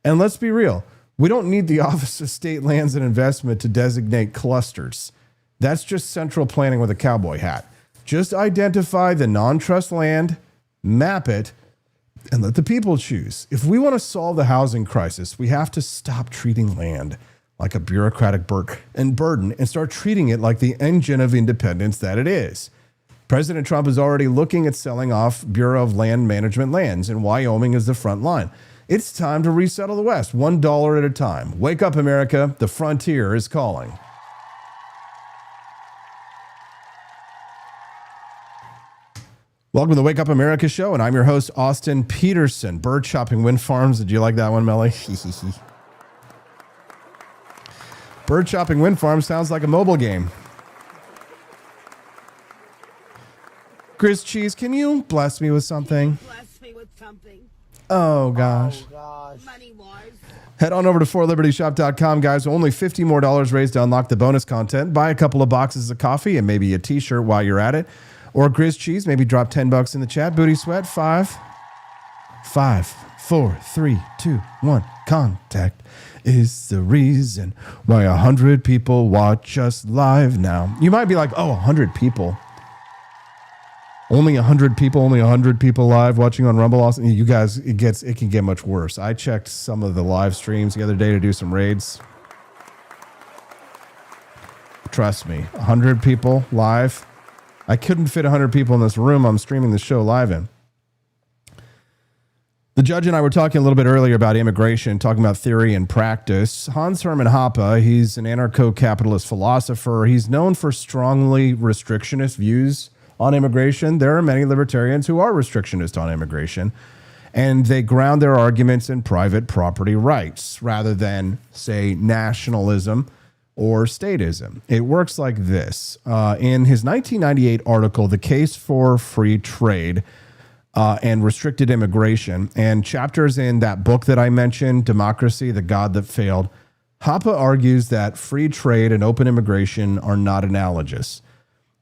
And let's be real, we don't need the Office of State Lands and Investment to designate clusters. That's just central planning with a cowboy hat. Just identify the non-trust land, map it, and let the people choose. If we want to solve the housing crisis, we have to stop treating land like a bureaucratic burden and start treating it like the engine of independence that it is. President Trump is already looking at selling off Bureau of Land Management lands, and Wyoming is the front line. It's time to resettle the West, $1 at a time. Wake up, America. The frontier is calling. Welcome to the Wake Up America show, and I'm your host, Austin Peterson. Bird chopping wind farms. Did you like that one, Melly? Bird chopping wind farms sounds like a mobile game. Grizz Cheese, can you bless me with something? Bless me with something. Oh, gosh. Money-wise. Head on over to forlibertyshop.com, guys. Only $50 more raised to unlock the bonus content. Buy a couple of boxes of coffee and maybe a t-shirt while you're at it. Or Grizz Cheese, maybe drop $10 in the chat. Booty Sweat, 5, 4, 3, 2, 1. Contact is the reason why 100 people watch us live now. You might be like, oh, 100 people. Only 100 people live watching on Rumble. Also, you guys, it can get much worse. I checked some of the live streams the other day to do some raids. Trust me, 100 people live. I couldn't fit 100 people in this room I'm streaming the show live in. The judge and I were talking a little bit earlier about immigration, talking about theory and practice. Hans Hermann Hoppe, he's an anarcho-capitalist philosopher. He's known for strongly restrictionist views on immigration. There are many libertarians who are restrictionist on immigration, and they ground their arguments in private property rights rather than, say, nationalism or statism. It works like this. In his 1998 article, The Case for Free Trade and Restricted Immigration, and chapters in that book that I mentioned, Democracy, the God That Failed, Hoppe argues that free trade and open immigration are not analogous.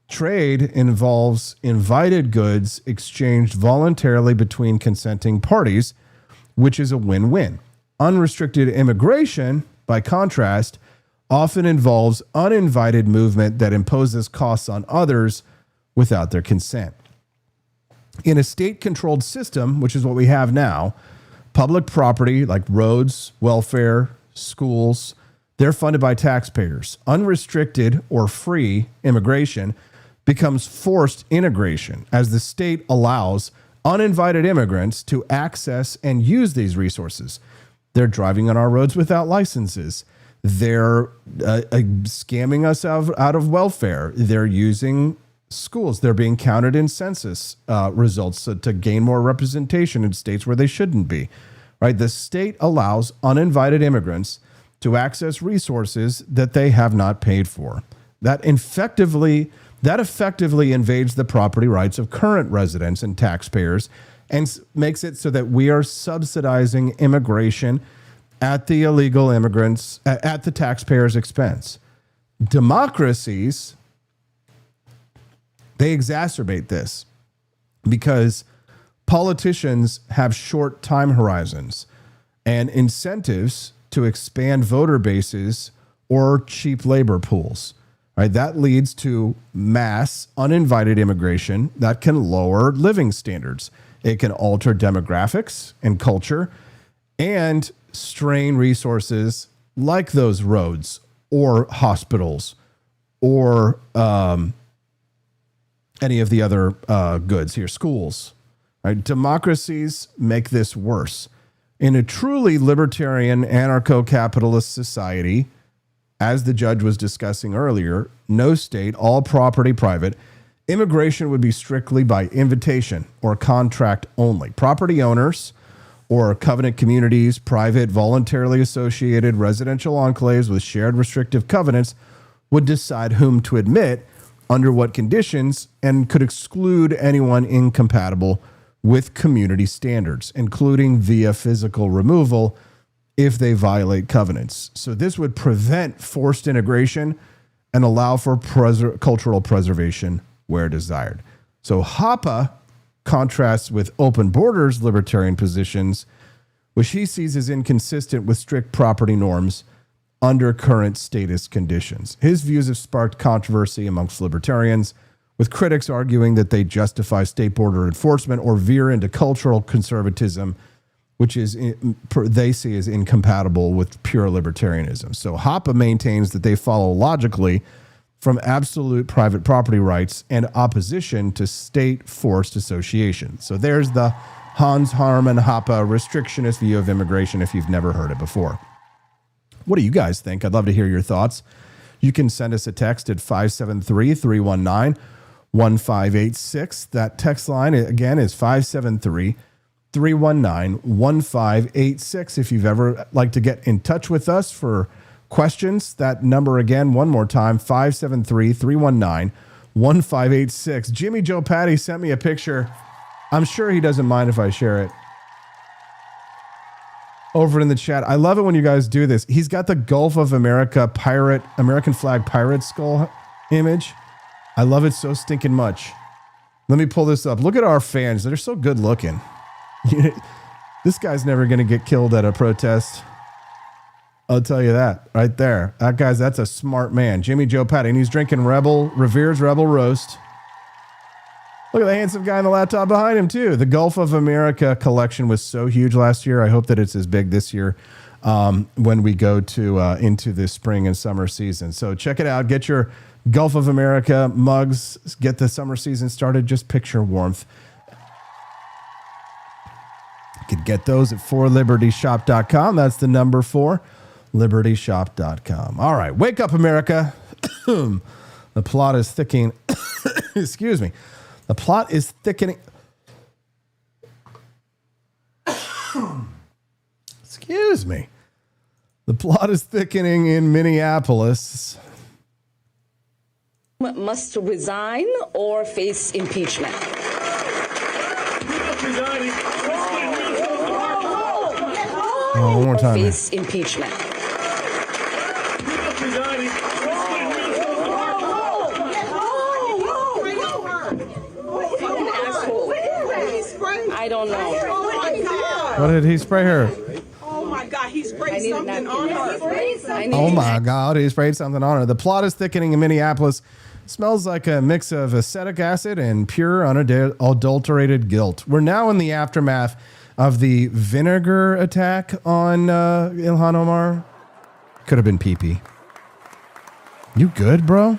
Trade involves invited goods exchanged voluntarily between consenting parties, which is a win-win. Unrestricted immigration, by contrast, often involves uninvited movement that imposes costs on others without their consent. In a state-controlled system, which is what we have now, public property like roads, welfare, schools, they're funded by taxpayers. Unrestricted or free immigration becomes forced integration as the state allows uninvited immigrants to access and use these resources. They're driving on our roads without licenses. They're scamming us out of welfare. They're using schools. They're being counted in census results to gain more representation in states where they shouldn't be. Right? The state allows uninvited immigrants to access resources that they have not paid for. That effectively invades the property rights of current residents and taxpayers and makes it so that we are subsidizing immigration at the illegal immigrants, at the taxpayers' expense. Democracies, they exacerbate this because politicians have short time horizons and incentives to expand voter bases or cheap labor pools. Right, that leads to mass uninvited immigration that can lower living standards. It can alter demographics and culture and strain resources like those roads or hospitals or any of the other goods here, schools. Right? Democracies make this worse. In a truly libertarian anarcho-capitalist society, as the judge was discussing earlier, no state, all property private, immigration would be strictly by invitation or contract only. Property owners or covenant communities, private, voluntarily associated residential enclaves with shared restrictive covenants would decide whom to admit, under what conditions, and could exclude anyone incompatible with community standards, including via physical removal if they violate covenants. So this would prevent forced integration and allow for cultural preservation where desired. So Hoppe contrasts with open borders libertarian positions, which he sees as inconsistent with strict property norms under current status conditions. His views have sparked controversy amongst libertarians, with critics arguing that they justify state border enforcement or veer into cultural conservatism, which is they see as incompatible with pure libertarianism. So Hoppe maintains that they follow logically from absolute private property rights and opposition to state forced association. So there's the Hans Hermann Hoppe restrictionist view of immigration if you've never heard it before. What do you guys think? I'd love to hear your thoughts. You can send us a text at 573-319-1586. That text line, again, is 573-319-1586. If you've ever like to get in touch with us for questions, that number again, one more time, 573-319-1586. Jimmy Joe Patty sent me a picture. I'm sure he doesn't mind if I share it over in the chat. I love it when you guys do this. He's got the Gulf of America American flag pirate skull image. I love it so stinking much. Let me pull this up. Look at our fans. They're so good looking. This guy's never going to get killed at a protest. I'll tell you that right there. That's a smart man. Jimmy Joe Patty. And he's drinking Revere's Rebel Roast. Look at the handsome guy on the laptop behind him, too. The Gulf of America collection was so huge last year. I hope that it's as big this year when we go to into the spring and summer season. So check it out. Get your Gulf of America mugs. Get the summer season started. Just picture warmth. You could get those at 4libertyshop.com. That's the number 4libertyshop.com. All right. Wake up, America. The plot is thickening. Excuse me. The plot is thickening. Excuse me. The plot is thickening in Minneapolis. Must resign or face impeachment. Oh, one more time. Face impeachment. I don't know. What did he spray her? Oh my God, he sprayed something on her. Oh my God, he sprayed something on her. The plot is thickening in Minneapolis. Smells like a mix of acetic acid and pure unadulterated guilt. We're now in the aftermath of the vinegar attack on Ilhan Omar. Could have been pee-pee. You good, bro?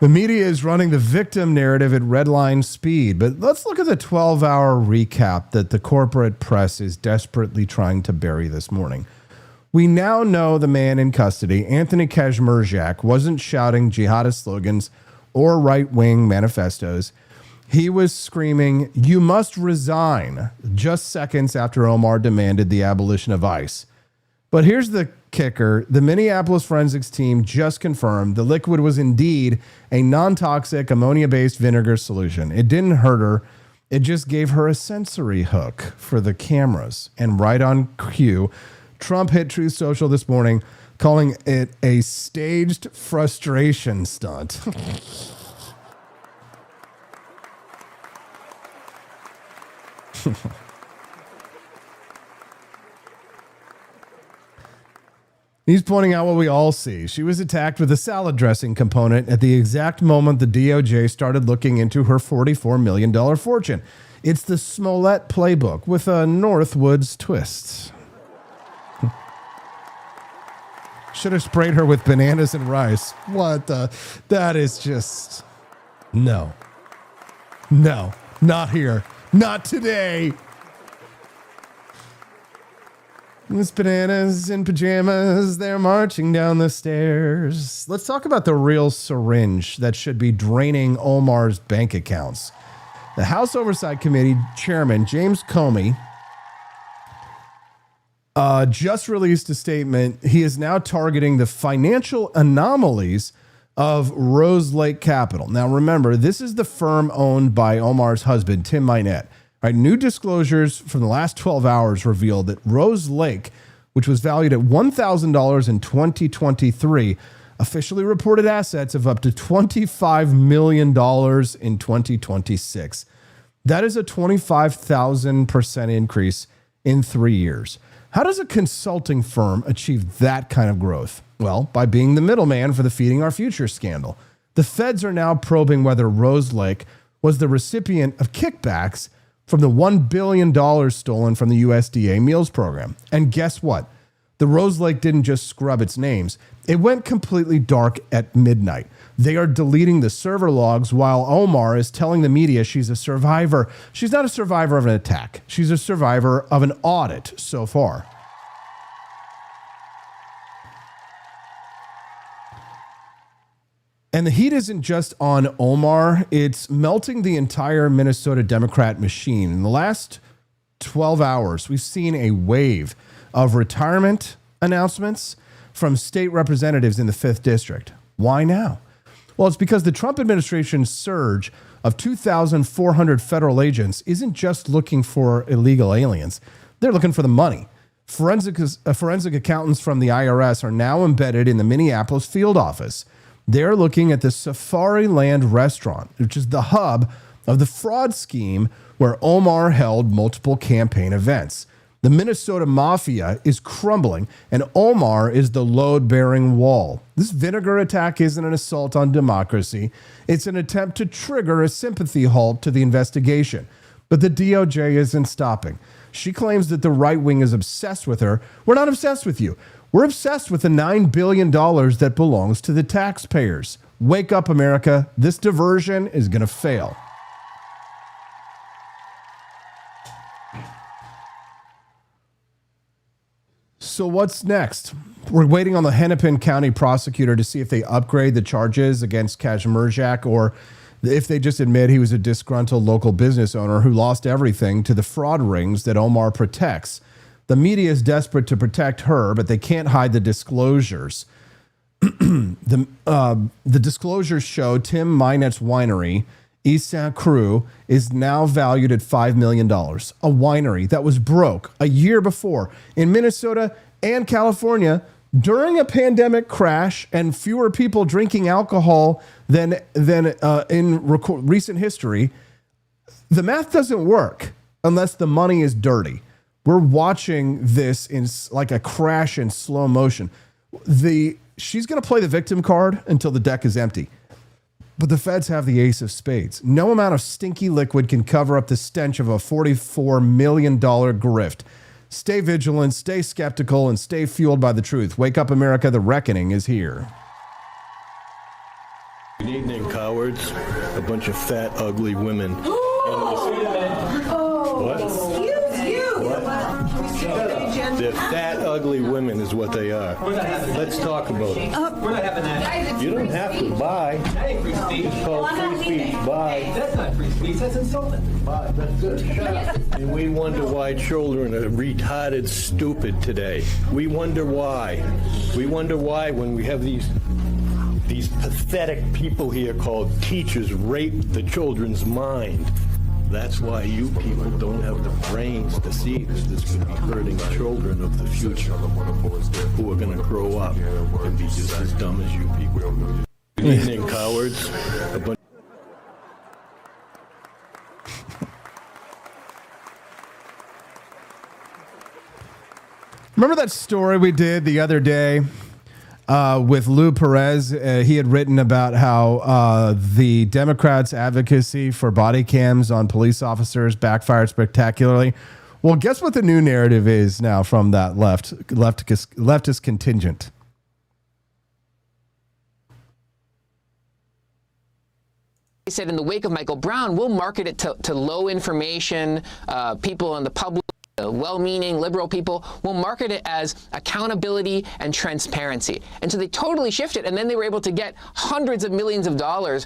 The media is running the victim narrative at redline speed, but let's look at the 12-hour recap that the corporate press is desperately trying to bury this morning. We now know the man in custody, Anthony Kashmurjak, wasn't shouting jihadist slogans or right-wing manifestos. He was screaming, "You must resign," just seconds after Omar demanded the abolition of ICE. But here's the kicker. The Minneapolis forensics team just confirmed the liquid was indeed a non-toxic ammonia-based vinegar solution. It didn't hurt her. It just gave her a sensory hook for the cameras. And right on cue, Trump hit Truth Social this morning, calling it a staged frustration stunt. He's pointing out what we all see. She was attacked with a salad dressing component at the exact moment the DOJ started looking into her $44 million fortune. It's the Smollett playbook with a Northwoods twist. Should have sprayed her with bananas and rice. What the? That is just... No. No. Not here. Not today. It's bananas in pajamas. They're marching down the stairs. Let's talk about the real syringe that should be draining Omar's bank accounts. The House Oversight Committee Chairman James Comey just released a statement. He is now targeting the financial anomalies of Rose Lake Capital. Now, remember, this is the firm owned by Omar's husband, Tim Minette. Right, new disclosures from the last 12 hours revealed that Rose Lake, which was valued at $1,000 in 2023, officially reported assets of up to $25 million in 2026. That is a 25,000% increase in 3 years. How does a consulting firm achieve that kind of growth? Well, by being the middleman for the Feeding Our Future scandal. The feds are now probing whether Rose Lake was the recipient of kickbacks from the $1 billion stolen from the USDA meals program. And guess what? The Rose Lake didn't just scrub its names. It went completely dark at midnight. They are deleting the server logs while Omar is telling the media she's a survivor. She's not a survivor of an attack. She's a survivor of an audit so far. And the heat isn't just on Omar, it's melting the entire Minnesota Democrat machine. In the last 12 hours, we've seen a wave of retirement announcements from state representatives in the 5th District. Why now? Well, it's because the Trump administration's surge of 2,400 federal agents isn't just looking for illegal aliens. They're looking for the money. Forensic accountants from the IRS are now embedded in the Minneapolis field office. They're looking at the Safari Land restaurant, which is the hub of the fraud scheme where Omar held multiple campaign events. The Minnesota Mafia is crumbling, and Omar is the load-bearing wall. This vinegar attack isn't an assault on democracy. It's an attempt to trigger a sympathy halt to the investigation. But the DOJ isn't stopping. She claims that the right wing is obsessed with her. We're not obsessed with you. We're obsessed with the $9 billion that belongs to the taxpayers. Wake up, America. This diversion is going to fail. So what's next? We're waiting on the Hennepin County prosecutor to see if they upgrade the charges against Kaczmarzyk or if they just admit he was a disgruntled local business owner who lost everything to the fraud rings that Omar protects. The media is desperate to protect her, but they can't hide the disclosures. The disclosures show Tim Minet's winery, East St. Croix, is now valued at $5 million. A winery that was broke a year before in Minnesota and California during a pandemic crash and fewer people drinking alcohol than in recent history. The math doesn't work unless the money is dirty. We're watching this in like a crash in slow motion. She's going to play the victim card until the deck is empty. But the feds have the ace of spades. No amount of stinky liquid can cover up the stench of a $44 million grift. Stay vigilant, stay skeptical, and stay fueled by the truth. Wake up, America. The reckoning is here. Good evening, cowards. A bunch of fat, ugly women. What? They're fat, ugly women is what they are. Let's talk about it. We're not having that. You don't have to. Bye. It's called free speech. Bye. That's not free speech. That's insulting. Bye. That's good. Shut up. And we wonder why children are retarded stupid today. We wonder why. We wonder why when we have these pathetic people here called teachers rape the children's mind. That's why you people don't have the brains to see that this could be hurting children of the future who are going to grow up and be just as dumb as you people. Good evening, cowards. Remember that story we did the other day with Lou Perez? He had written about how the Democrats' advocacy for body cams on police officers backfired spectacularly. Well, guess what the new narrative is now from that leftist contingent? They said in the wake of Michael Brown, we'll market it to low information people in the public. Well-meaning liberal people will market it as accountability and transparency. And so they totally shifted, and then they were able to get hundreds of millions of dollars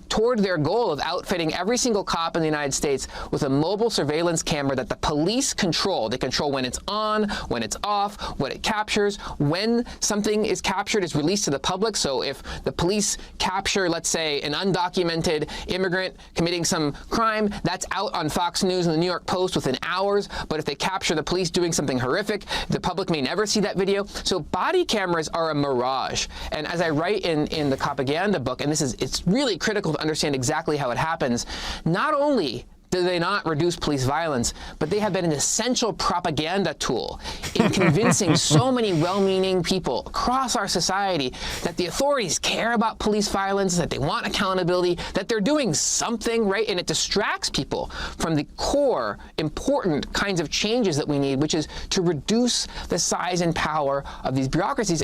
toward their goal of outfitting every single cop in the United States with a mobile surveillance camera that the police control. They control when it's on, when it's off, what it captures, when something is captured, it's released to the public. So if the police capture, let's say, an undocumented immigrant committing some crime, that's out on Fox News and the New York Post within hours. But if they capture the police doing something horrific, the public may never see that video. So body cameras are a mirage. And as I write in the propaganda book, and it's really critical to understand exactly how it happens, not only do they not reduce police violence, but they have been an essential propaganda tool in convincing so many well-meaning people across our society that the authorities care about police violence, that they want accountability, that they're doing something right, and it distracts people from the core, important kinds of changes that we need, which is to reduce the size and power of these bureaucracies.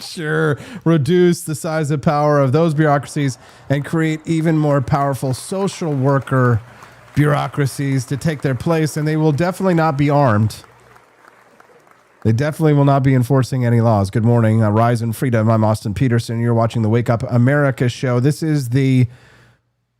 Sure, reduce the size and power of those bureaucracies and create even more powerful social worker bureaucracies to take their place, and they will definitely not be armed. They definitely will not be enforcing any laws. Good morning, Rise and Freedom. I'm Austin Peterson. You're watching the Wake Up America show. This is the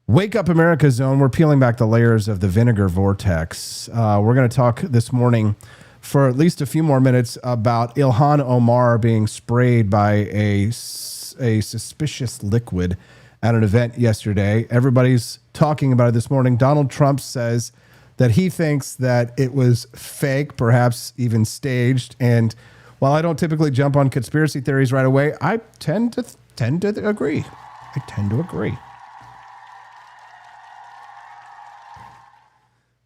Wake Up America zone. We're peeling back the layers of the vinegar vortex. We're going to talk this morning for at least a few more minutes about Ilhan Omar being sprayed by a suspicious liquid at an event yesterday. Everybody's talking about it this morning. Donald Trump says that he thinks that it was fake, perhaps even staged. And while I don't typically jump on conspiracy theories right away, I tend to agree. I tend to agree.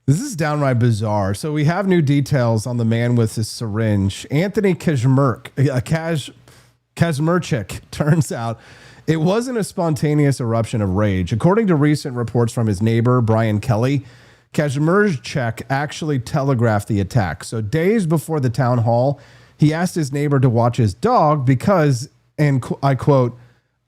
This is downright bizarre. So we have new details on the man with his syringe. Anthony Kazmirchik. Turns out it wasn't a spontaneous eruption of rage. According to recent reports from his neighbor, Brian Kelly, Kazmirchik actually telegraphed the attack. So days before the town hall, he asked his neighbor to watch his dog because, and I quote,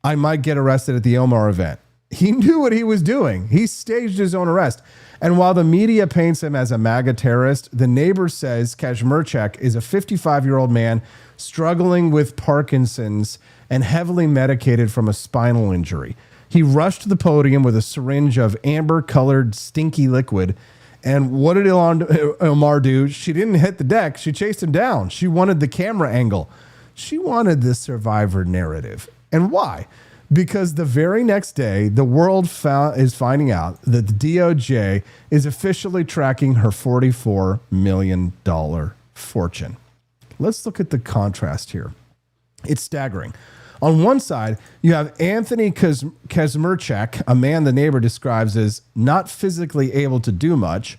"I might get arrested at the Omar event." He knew what he was doing. He staged his own arrest. And while the media paints him as a MAGA terrorist, the neighbor says Kazmirchik is a 55-year-old man struggling with Parkinson's and heavily medicated from a spinal injury. He rushed to the podium with a syringe of amber-colored stinky liquid. And what did Ilhan Omar do? She didn't hit the deck. She chased him down. She wanted the camera angle. She wanted the survivor narrative. And why? Because the very next day, the world is finding out that the DOJ is officially tracking her $44 million fortune. Let's look at the contrast here. It's staggering. On one side, you have Anthony Kazmirchik, a man the neighbor describes as not physically able to do much,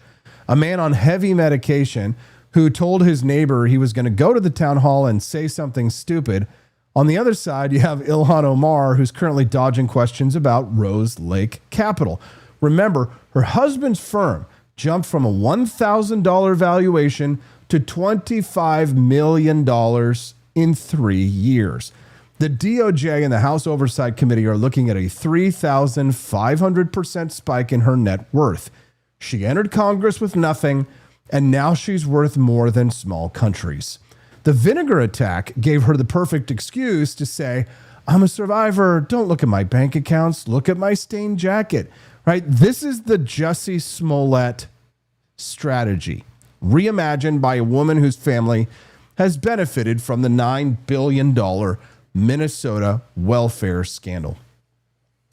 a man on heavy medication who told his neighbor he was going to go to the town hall and say something stupid. On the other side, you have Ilhan Omar, who's currently dodging questions about Rose Lake Capital. Remember, her husband's firm jumped from a $1,000 valuation to $25 million in 3 years. The DOJ and the House Oversight Committee are looking at a 3,500% spike in her net worth. She entered Congress with nothing, and now she's worth more than small countries. The vinegar attack gave her the perfect excuse to say, "I'm a survivor. Don't look at my bank accounts. Look at my stained jacket." Right? This is the Jussie Smollett strategy, reimagined by a woman whose family has benefited from the $9 billion Minnesota welfare scandal.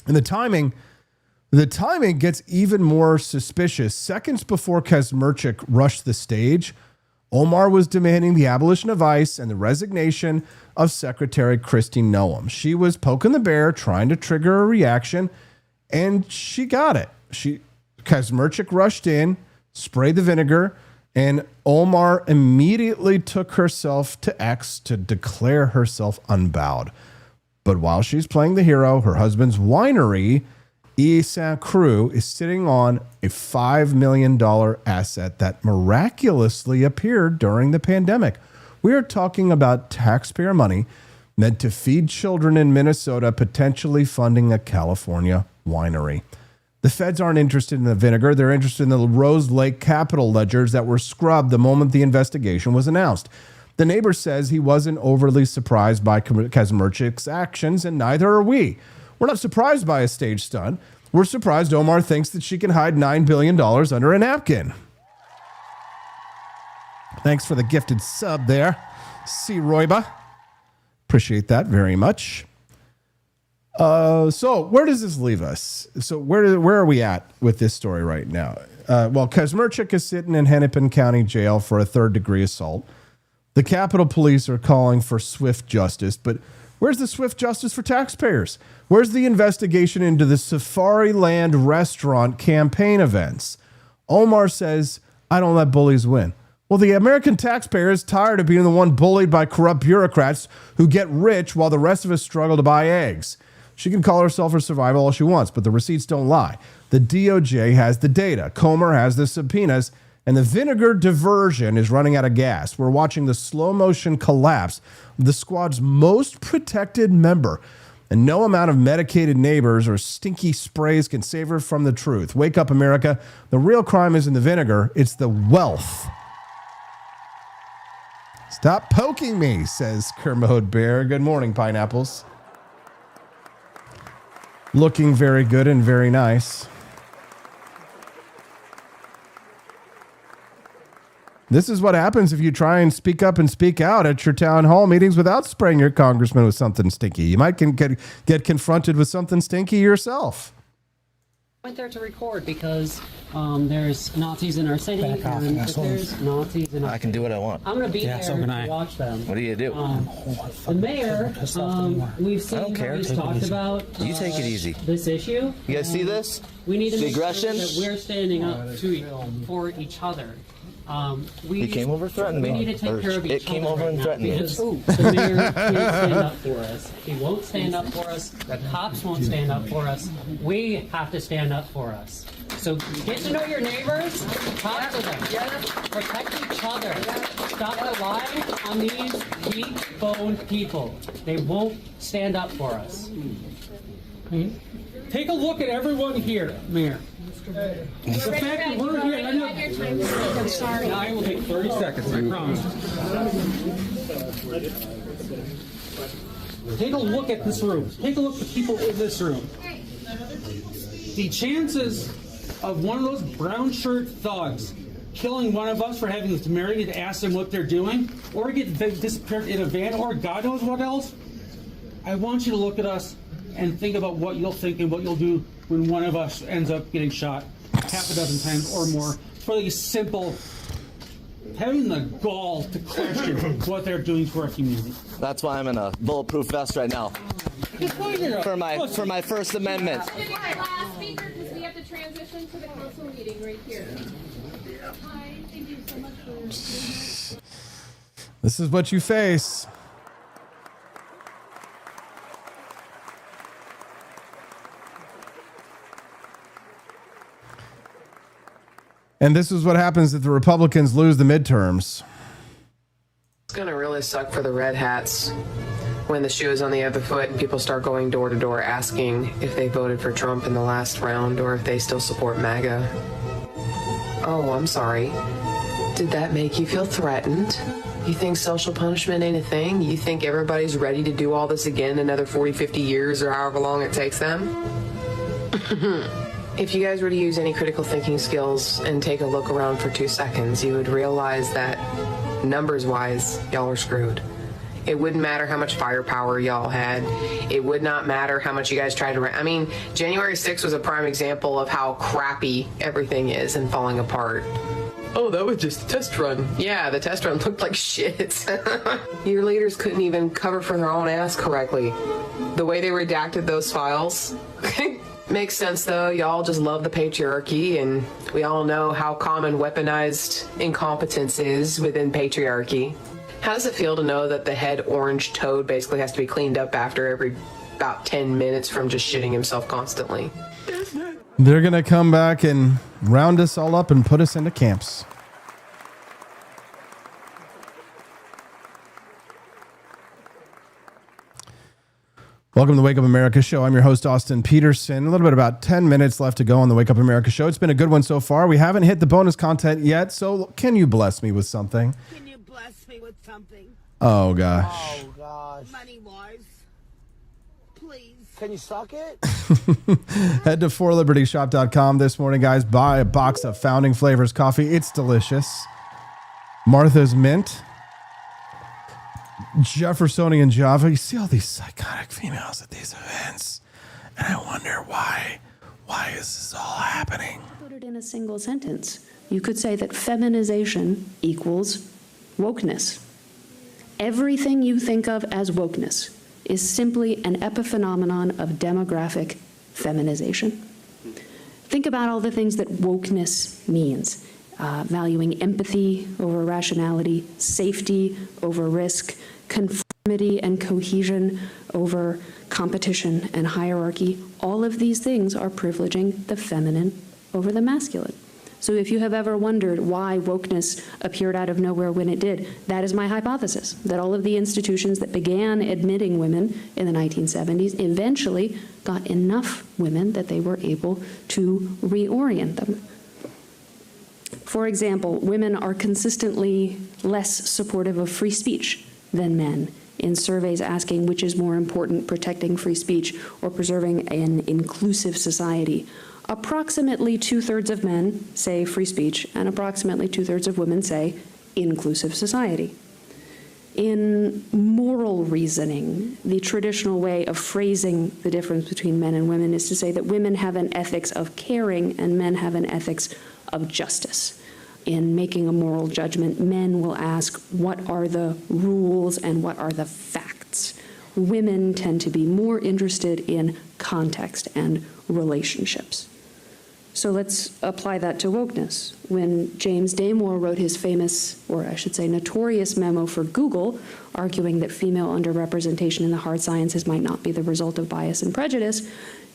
And the timing gets even more suspicious. Seconds before Kazmirchik rushed the stage, Omar was demanding the abolition of ICE and the resignation of Secretary Kristi Noem. She was poking the bear, trying to trigger a reaction, and she got it. Kazmirchik rushed in, sprayed the vinegar, and Omar immediately took herself to X to declare herself unbowed. But while she's playing the hero, her husband's winery, Saint Cru, is sitting on a $5 million asset that miraculously appeared during the pandemic. We are talking about taxpayer money meant to feed children in Minnesota, potentially funding a California winery. The feds aren't interested in the vinegar. They're interested in the Rose Lake Capital ledgers that were scrubbed the moment the investigation was announced. The neighbor says he wasn't overly surprised by Kazmirchik's actions, and neither are we. We're not surprised by a stage stunt. We're surprised Omar thinks that she can hide $9 billion under a napkin. Thanks for the gifted sub there, C. Royba. Appreciate that very much. So where does this leave us? So where are we at with this story right now? Well, Kazmirchik is sitting in Hennepin County Jail for a third-degree assault. The Capitol Police are calling for swift justice, but Where's the swift justice for taxpayers? Where's the investigation into the Safari Land restaurant campaign events? Omar says, I don't let bullies win. Well, the American taxpayer is tired of being the one bullied by corrupt bureaucrats who get rich while the rest of us struggle to buy eggs. She can call herself her survival all she wants, but the receipts don't lie. The DOJ has the data. Comer has the subpoenas, and the vinegar diversion is running out of gas. We're watching the slow motion collapse of the squad's most protected member. And no amount of medicated neighbors or stinky sprays can save her from the truth. Wake up, America. The real crime isn't the vinegar, it's the wealth. Stop poking me, says Kermode Bear. Good morning, pineapples. Looking very good and very nice. This is what happens if you try and speak up and speak out at your town hall meetings without spraying your congressman with something stinky. You might get confronted with something stinky yourself. I went there to record because there's Nazis in our city, and if there's Nazis in our I can do what I want. I'm going to be there to watch them. What do you do? The mayor, we've seen I don't care. he's talked about You take it easy. this issue. You guys see this? We need to The make sure aggression? that we're standing up for each other. He came over and threatened me. We need to take care of each It came other over right and now threatened me. because the mayor can't stand up for us. He won't stand up for us. The cops won't stand up for us. We have to stand up for us. So get to know your neighbors, talk to them, protect each other. Stop relying on these weak-boned people. They won't stand up for us. Take a look at everyone here, Mayor. The fact that we're here, I know. I'm sorry. I will take 30 seconds, I promise. Take a look at this room. Take a look at the people in this room. The chances of one of those brown shirt thugs killing one of us for having the temerity to ask them what they're doing, or get disappeared in a van, or God knows what else. I want you to look at us and think about what you'll think and what you'll do when one of us ends up getting shot half a dozen times or more for the simple having the gall to question what they're doing to our community. That's why I'm in a bulletproof vest right now. For my First Amendment. Last speaker, because we have to transition to the council meeting right here. Hi, thank you so much for being here. This is what you face. And this is what happens if the Republicans lose the midterms. It's going to really suck for the red hats when the shoe is on the other foot and people start going door to door asking if they voted for Trump in the last round or if they still support MAGA. Oh, I'm sorry. Did that make you feel threatened? You think social punishment ain't a thing? You think everybody's ready to do all this again another 40, 50 years or however long it takes them? If you guys were to use any critical thinking skills and take a look around for 2 seconds, you would realize that numbers-wise, y'all are screwed. It wouldn't matter how much firepower y'all had. It would not matter how much you guys tried to run. I mean, January 6th was a prime example of how crappy everything is and falling apart. Oh, that was just a test run. Yeah, the test run looked like shit. Your leaders couldn't even cover for their own ass correctly. The way they redacted those files... Makes sense, though. Y'all just love the patriarchy, and we all know how common weaponized incompetence is within patriarchy. How does it feel to know that the head orange toad basically has to be cleaned up after every about 10 minutes from just shitting himself constantly? They're going to come back and round us all up and put us into camps. Welcome to the Wake Up America show. I'm your host, Austin Peterson. A little bit about 10 minutes left to go on the Wake Up America show. It's been a good one so far. We haven't hit the bonus content yet, so can you bless me with something? Can you bless me with something? Oh, gosh. Oh, gosh. Money-wise. Please. Can you suck it? Head to forlibertyshop.com this morning, guys. Buy a box of Founding Flavors coffee. It's delicious. Martha's Mint. Jeffersonian Java. You see all these psychotic females at these events, and I wonder why is this all happening? Put it in a single sentence. You could say that feminization equals wokeness. Everything you think of as wokeness is simply an epiphenomenon of demographic feminization. Think about all the things that wokeness means. Valuing empathy over rationality, safety over risk, conformity and cohesion over competition and hierarchy. All of these things are privileging the feminine over the masculine. So if you have ever wondered why wokeness appeared out of nowhere when it did, that is my hypothesis, that all of the institutions that began admitting women in the 1970s eventually got enough women that they were able to reorient them. For example, women are consistently less supportive of free speech than men in surveys asking which is more important, protecting free speech or preserving an inclusive society. Approximately 2/3 of men say free speech, and approximately 2/3 of women say inclusive society. In moral reasoning, the traditional way of phrasing the difference between men and women is to say that women have an ethics of caring and men have an ethics of justice. In making a moral judgment, men will ask, what are the rules and what are the facts? Women tend to be more interested in context and relationships. So let's apply that to wokeness. When James Damore wrote his famous, or I should say notorious memo for Google, arguing that female underrepresentation in the hard sciences might not be the result of bias and prejudice,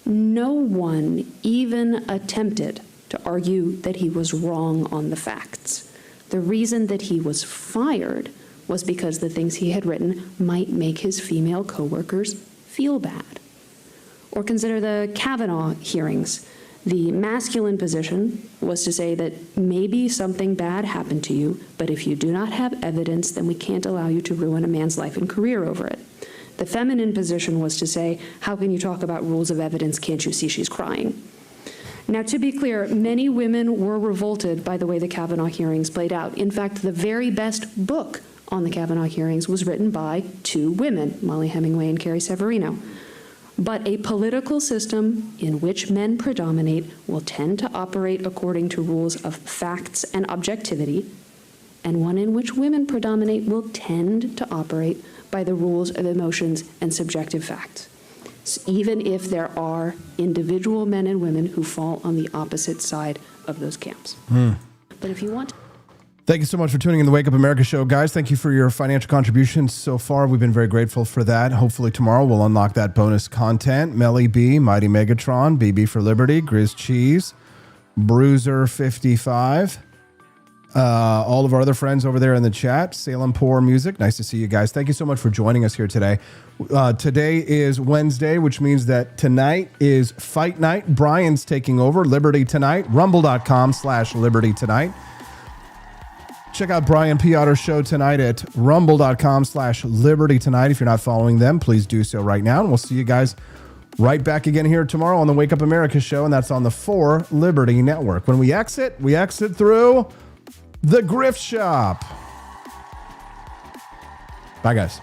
no one even attempted to argue that he was wrong on the facts. The reason that he was fired was because the things he had written might make his female coworkers feel bad. Or consider the Kavanaugh hearings. The masculine position was to say that maybe something bad happened to you, but if you do not have evidence, then we can't allow you to ruin a man's life and career over it. The feminine position was to say, how can you talk about rules of evidence? Can't you see she's crying? Now, to be clear, many women were revolted by the way the Kavanaugh hearings played out. In fact, the very best book on the Kavanaugh hearings was written by two women, Molly Hemingway and Carrie Severino. But a political system in which men predominate will tend to operate according to rules of facts and objectivity, and one in which women predominate will tend to operate by the rules of emotions and subjective facts, even if there are individual men and women who fall on the opposite side of those camps. But if you want... Thank you so much for tuning in the Wake Up America show, guys. Thank you for your financial contributions so far. We've been very grateful for that. Hopefully tomorrow we'll unlock that bonus content. Melly B, Mighty Megatron, BB for Liberty, Grizz Cheese, Bruiser 55, all of our other friends over there in the chat, Salem Poor Music. Nice to see you guys. Thank you so much for joining us here today. Today is Wednesday, which means that tonight is Fight Night. Brian's taking over, Liberty Tonight, rumble.com/Liberty Tonight. Check out Brian Piotter's show tonight at rumble.com/Liberty Tonight. If you're not following them, please do so right now. And we'll see you guys right back again here tomorrow on the Wake Up America show. And that's on the 4 Liberty Network. When we exit through the Grift Shop. Bye, guys.